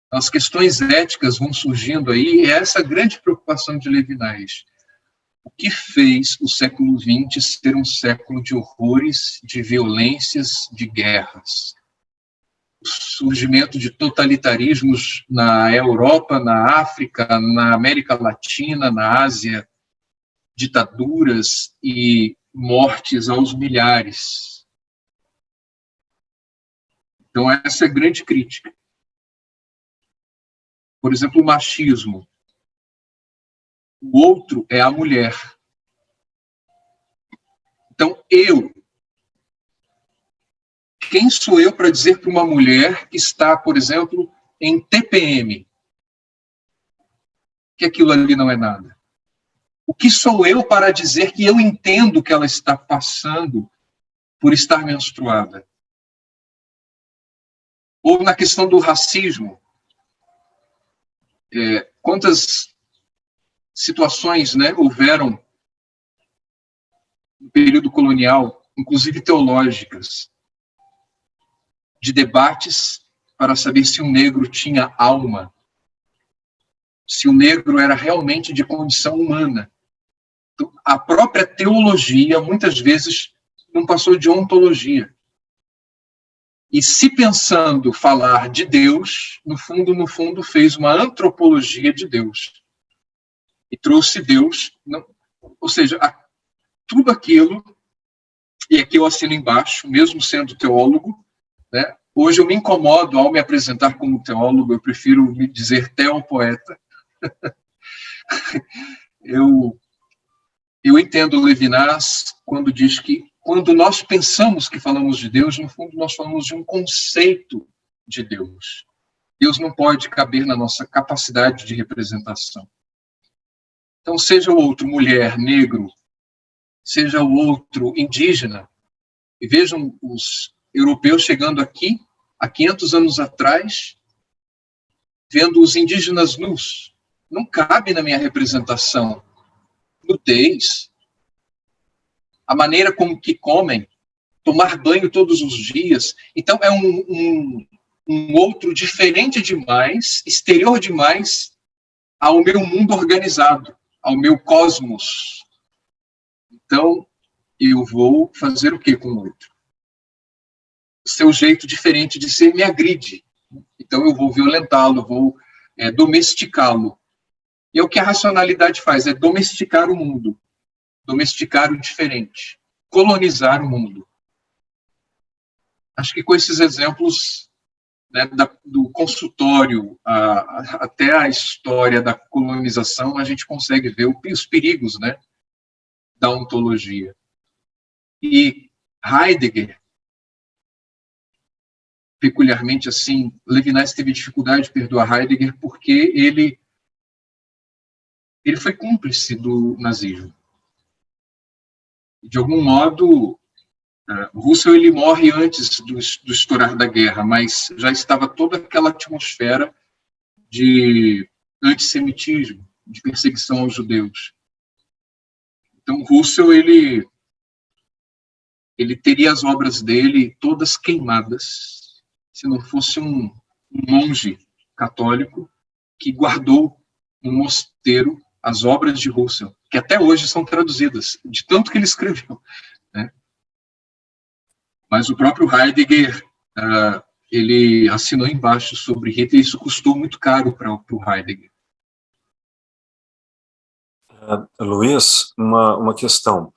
As questões éticas vão surgindo aí, e é essa grande preocupação de Levinas. O que fez o século XX ser um século de horrores, de violências, de guerras? O surgimento de totalitarismos na Europa, na África, na América Latina, na Ásia, ditaduras e mortes aos milhares. Então, essa é a grande crítica. Por exemplo, o machismo. O outro é a mulher. Então, quem sou eu para dizer para uma mulher que está, por exemplo, em TPM, que aquilo ali não é nada? O que sou eu para dizer que eu entendo que ela está passando por estar menstruada? Ou na questão do racismo, quantas situações, né, houveram no período colonial, inclusive teológicas, de debates para saber se o negro tinha alma, se o negro era realmente de condição humana. Então, a própria teologia, muitas vezes, não passou de ontologia. E se pensando falar de Deus, no fundo, fez uma antropologia de Deus. E trouxe Deus, ou seja, tudo aquilo, e aqui eu assino embaixo, mesmo sendo teólogo, né? Hoje eu me incomodo ao me apresentar como teólogo, eu prefiro me dizer teopoeta. Eu entendo Levinas quando diz que, quando nós pensamos que falamos de Deus, no fundo nós falamos de um conceito de Deus. Deus não pode caber na nossa capacidade de representação. Então, seja o outro mulher, negro, seja o outro indígena, e vejam os europeus chegando aqui, há 500 anos atrás, vendo os indígenas nus. Não cabe na minha representação nudez. a maneira como que comem, tomar banho todos os dias. Então, é um outro diferente demais, exterior demais ao meu mundo organizado, ao meu cosmos. Então, eu vou fazer o que com o outro? O seu jeito diferente de ser me agride. Então, eu vou violentá-lo, vou domesticá-lo. E é o que a racionalidade faz, é domesticar o mundo, domesticar o diferente, colonizar o mundo. Acho que com esses exemplos, né, do consultório até a história da colonização, a gente consegue ver os perigos, né, da ontologia. E Heidegger, peculiarmente assim, Levinas teve dificuldade de perdoar Heidegger porque ele foi cúmplice do nazismo. De algum modo, Russell ele morre antes do estourar da guerra, mas já estava toda aquela atmosfera de antissemitismo, de perseguição aos judeus. Então, Russell ele teria as obras dele todas queimadas, se não fosse um monge católico que guardou no mosteiro as obras de Russell, que até hoje são traduzidas, de tanto que ele escreveu, né? Mas o próprio Heidegger, ele assinou embaixo sobre Hitler, e isso custou muito caro para o Heidegger. Luiz, uma questão.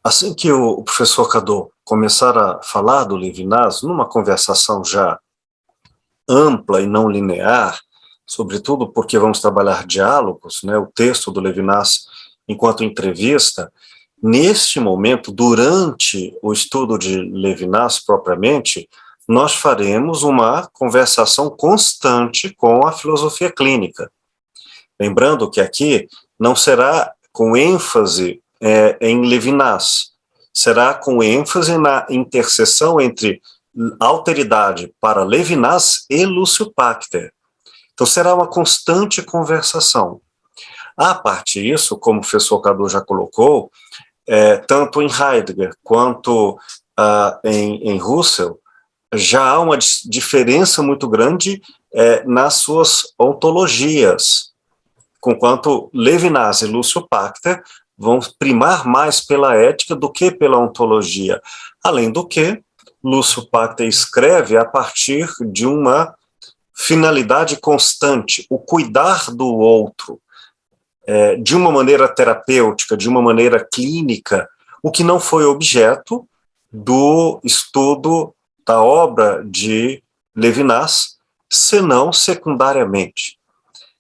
Assim que o professor Cadô começar a falar do Levinas, numa conversação já ampla e não linear, sobretudo porque vamos trabalhar diálogos, né, o texto do Levinas enquanto entrevista, neste momento, durante o estudo de Levinas propriamente, nós faremos uma conversação constante com a filosofia clínica. Lembrando que aqui não será com ênfase em Levinas, será com ênfase na interseção entre alteridade para Levinas e Lúcio Pachter. Então será uma constante conversação. A parte disso, como o professor Cadô já colocou, tanto em Heidegger quanto em Russell, já há uma diferença muito grande nas suas ontologias, conquanto Levinas e Lúcio Pachter vão primar mais pela ética do que pela ontologia. Além do que, Lúcio Pachter escreve a partir de uma finalidade constante, o cuidar do outro, de uma maneira terapêutica, de uma maneira clínica, o que não foi objeto do estudo da obra de Levinas, senão secundariamente.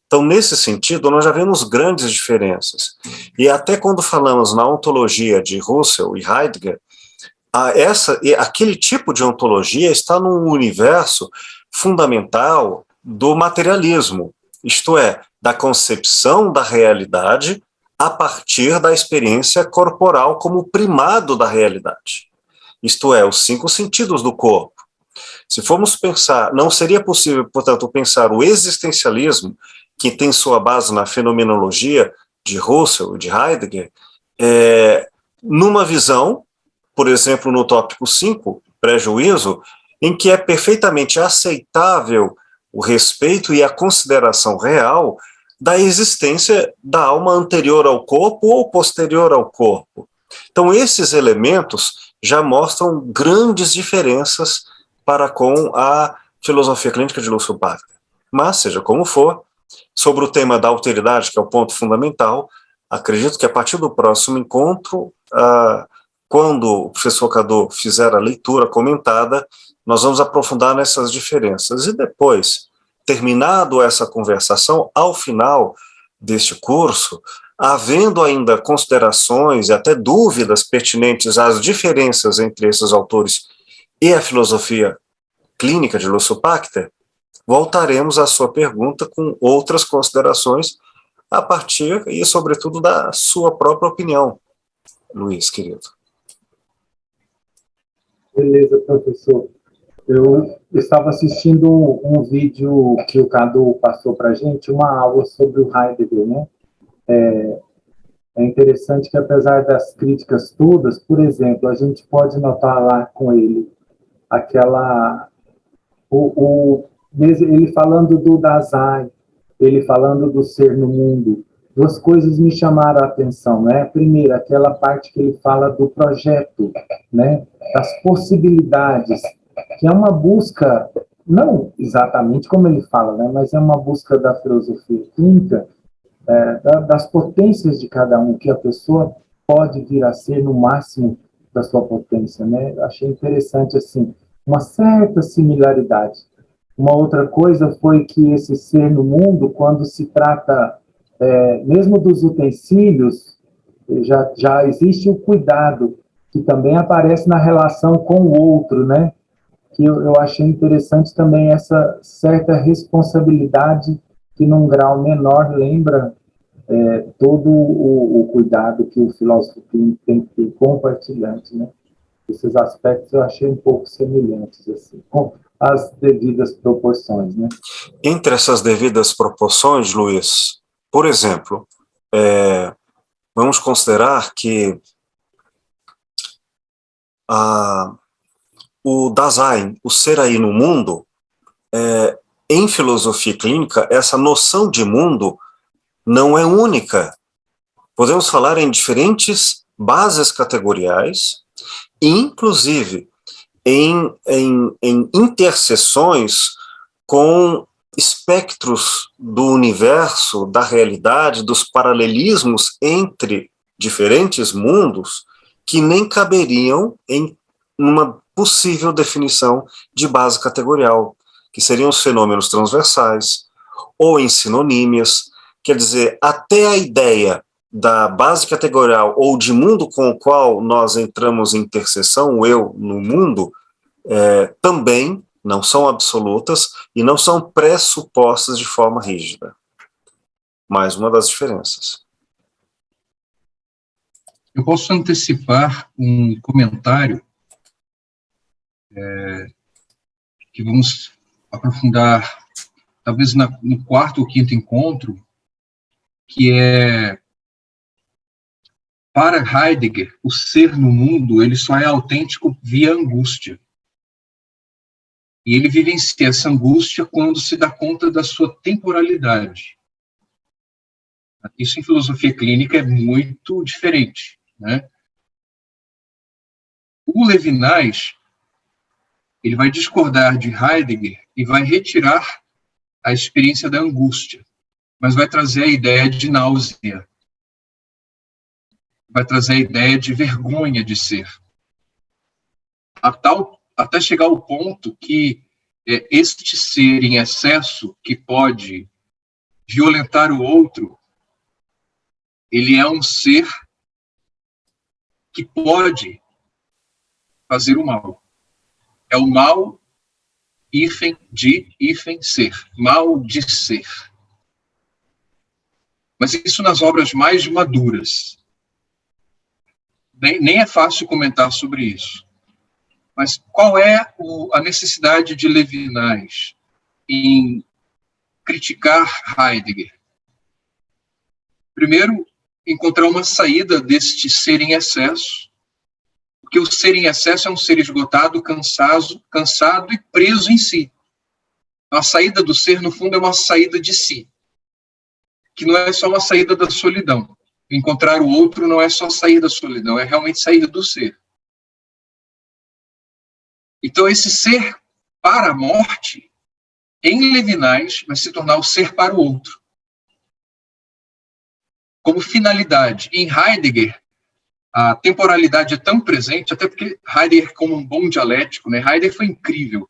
Então, nesse sentido, nós já vemos grandes diferenças. E até quando falamos na ontologia de Russell e Heidegger, aquele tipo de ontologia está num universo fundamental do materialismo, isto é, da concepção da realidade a partir da experiência corporal como primado da realidade. Isto é, os 5 sentidos do corpo. Se formos pensar, não seria possível, portanto, pensar o existencialismo, que tem sua base na fenomenologia de Russell e de Heidegger, numa visão, por exemplo, no tópico 5, prejuízo, em que é perfeitamente aceitável o respeito e a consideração real da existência da alma anterior ao corpo ou posterior ao corpo. Então, esses elementos já mostram grandes diferenças para com a filosofia clínica de Lúcio Pachter. Mas, seja como for, sobre o tema da alteridade, que é o ponto fundamental, acredito que a partir do próximo encontro, quando o professor Cadô fizer a leitura comentada, nós vamos aprofundar nessas diferenças. E depois, terminado essa conversação, ao final deste curso, havendo ainda considerações e até dúvidas pertinentes às diferenças entre esses autores e a filosofia clínica de Lúcio Pachter, voltaremos à sua pergunta com outras considerações a partir e, sobretudo, da sua própria opinião, Luiz, querido. Beleza, professor. Eu estava assistindo um vídeo que o Cadu passou para a gente, uma aula sobre o Heidegger, né? É interessante que, apesar das críticas todas, por exemplo, a gente pode notar lá com ele aquela ele falando do Dasein, ele falando do ser no mundo. Duas coisas me chamaram a atenção, né? Primeiro, aquela parte que ele fala do projeto, né? Das possibilidades, que é uma busca, não exatamente como ele fala, né? Mas é uma busca da filosofia clínica, das potências de cada um, que a pessoa pode vir a ser no máximo da sua potência, né? Achei interessante, assim, uma certa similaridade. Uma outra coisa foi que esse ser no mundo, quando se trata, mesmo dos utensílios, já existe o cuidado, que também aparece na relação com o outro, né? Que eu achei interessante também essa certa responsabilidade que, num grau menor, lembra todo o cuidado que o filósofo tem que ter compartilhante, né? Esses aspectos eu achei um pouco semelhantes, assim, com as devidas proporções, né? Entre essas devidas proporções, Luiz, por exemplo, vamos considerar que o Dasein, o ser aí no mundo, em filosofia clínica, essa noção de mundo não é única. Podemos falar em diferentes bases categoriais, inclusive em interseções com espectros do universo, da realidade, dos paralelismos entre diferentes mundos que nem caberiam em uma possível definição de base categorial, que seriam os fenômenos transversais ou em sinonímias. Quer dizer, até a ideia da base categorial ou de mundo com o qual nós entramos em interseção, o eu no mundo, também não são absolutas e não são pressupostas de forma rígida. Mais uma das diferenças. Eu posso antecipar um comentário que vamos aprofundar, talvez no quarto ou quinto encontro, que é, para Heidegger, o ser no mundo ele só é autêntico via angústia. E ele vivencia essa angústia quando se dá conta da sua temporalidade. Isso em filosofia clínica é muito diferente, né? O Levinas, ele vai discordar de Heidegger e vai retirar a experiência da angústia, mas vai trazer a ideia de náusea, vai trazer a ideia de vergonha de ser, até chegar ao ponto que este ser em excesso, que pode violentar o outro, ele é um ser que pode fazer o mal. É o mal ser. Mal de ser. Mas isso nas obras mais maduras. Nem é fácil comentar sobre isso. Mas qual é a necessidade de Levinas em criticar Heidegger? Primeiro, encontrar uma saída deste ser em excesso, porque o ser em excesso é um ser esgotado, cansado e preso em si. A saída do ser, no fundo, é uma saída de si, que não é só uma saída da solidão. Encontrar o outro não é só sair da solidão, é realmente sair do ser. Então, esse ser para a morte, em Levinas, vai se tornar o ser para o outro, como finalidade. Em Heidegger, a temporalidade é tão presente, até porque Heidegger, como um bom dialético, né? Heidegger foi incrível.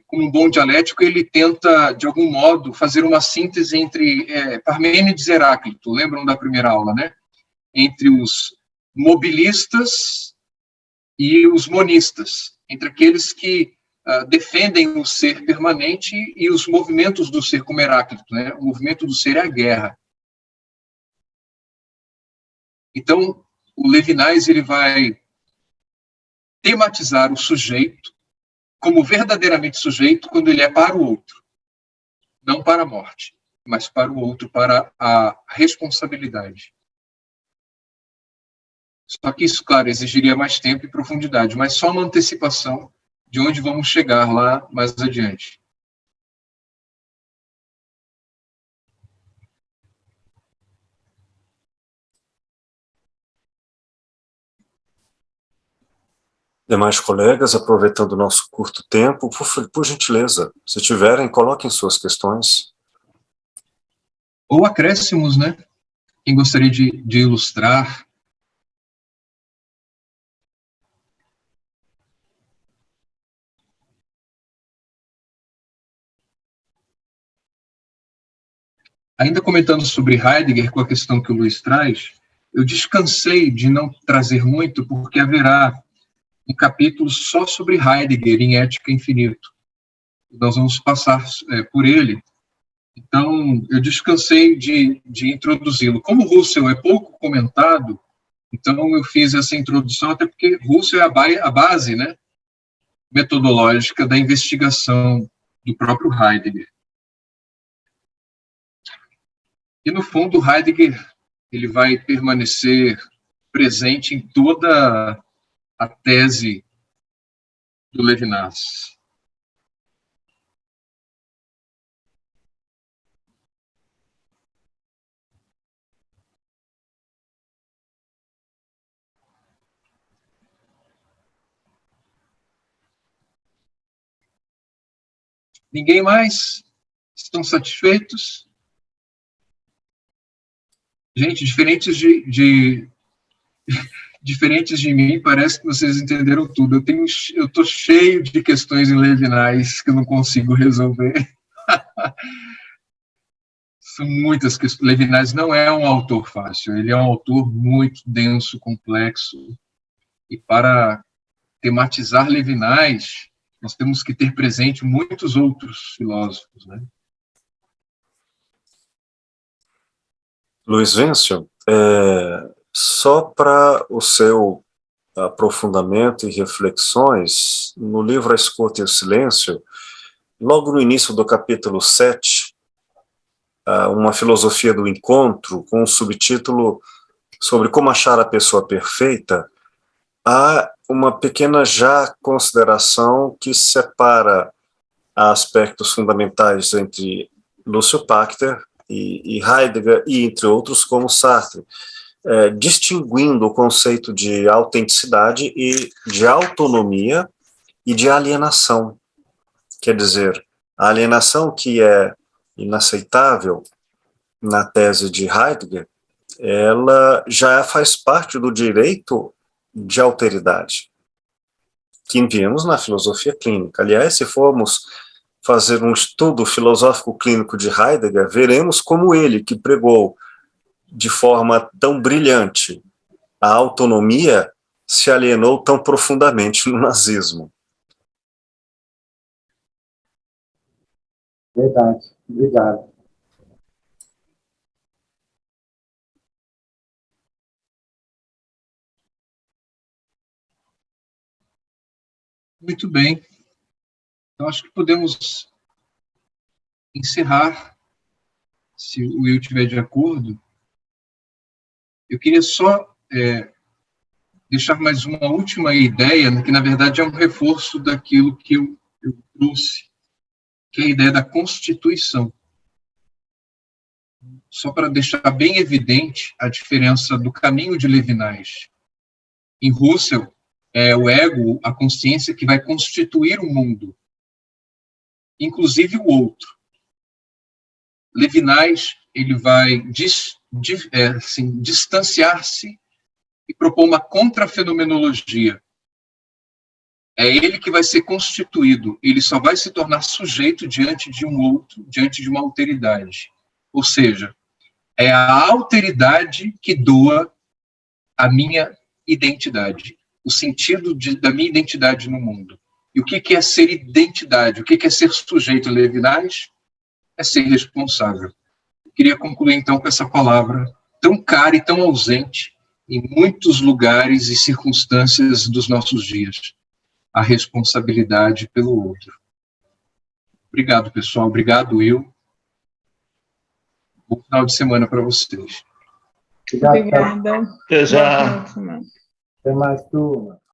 Como um bom dialético, ele tenta, de algum modo, fazer uma síntese entre Parmênides e Heráclito, lembram da primeira aula, né? Entre os mobilistas e os monistas, entre aqueles que defendem o ser permanente e os movimentos do ser, como Heráclito, né? O movimento do ser é a guerra. Então, o Levinas ele vai tematizar o sujeito como verdadeiramente sujeito quando ele é para o outro, não para a morte, mas para o outro, para a responsabilidade. Só que isso, claro, exigiria mais tempo e profundidade, mas só uma antecipação de onde vamos chegar lá mais adiante. Demais colegas, aproveitando o nosso curto tempo, por gentileza, se tiverem, coloquem suas questões. Ou acréscimos, né? Quem gostaria de ilustrar? Ainda comentando sobre Heidegger, com a questão que o Luiz traz, eu descansei de não trazer muito, porque haverá um capítulo só sobre Heidegger em Ética Infinito. Nós vamos passar por ele. Então, eu descansei de introduzi-lo. Como Russell é pouco comentado, então eu fiz essa introdução, até porque Russell é a base, né, metodológica da investigação do próprio Heidegger. E, no fundo, Heidegger ele vai permanecer presente em toda a tese do Levinas. Ninguém mais? Estão satisfeitos? Gente, diferentes de mim, parece que vocês entenderam tudo. Eu estou cheio de questões em Levinas que eu não consigo resolver. São muitas questões. Levinas não é um autor fácil, ele é um autor muito denso, complexo. E para tematizar Levinas, nós temos que ter presente muitos outros filósofos, né? Luiz Wenzio, só para o seu aprofundamento e reflexões, no livro A Escuta e o Silêncio, logo no início do capítulo 7, uma filosofia do encontro, com um subtítulo sobre como achar a pessoa perfeita, há uma pequena já consideração que separa aspectos fundamentais entre Lúcio Pachter e Heidegger, e entre outros como Sartre, distinguindo o conceito de autenticidade e de autonomia e de alienação. Quer dizer, a alienação que é inaceitável na tese de Heidegger, ela já faz parte do direito de alteridade, que vimos na filosofia clínica. Aliás, se formos fazer um estudo filosófico clínico de Heidegger, veremos como ele, que pregou de forma tão brilhante a autonomia, se alienou tão profundamente no nazismo. Verdade. Obrigado. Muito bem. Então, acho que podemos encerrar, se o Will estiver de acordo. Eu queria só deixar mais uma última ideia, que na verdade é um reforço daquilo que eu trouxe, que é a ideia da Constituição. Só para deixar bem evidente a diferença do caminho de Levinas. Em Russell, é o ego, a consciência que vai constituir o mundo, inclusive o outro. Levinas, ele vai distanciar-se e propor uma contrafenomenologia. É ele que vai ser constituído, ele só vai se tornar sujeito diante de um outro, diante de uma alteridade. Ou seja, é a alteridade que doa a minha identidade, o sentido da minha identidade no mundo. E o que é ser identidade? O que é ser sujeito? Levinas é ser responsável. Eu queria concluir, então, com essa palavra tão cara e tão ausente em muitos lugares e circunstâncias dos nossos dias. A responsabilidade pelo outro. Obrigado, pessoal. Obrigado, Will. Bom final de semana para vocês. Obrigado. Obrigada. Até já. Boa semana. Até mais, turma.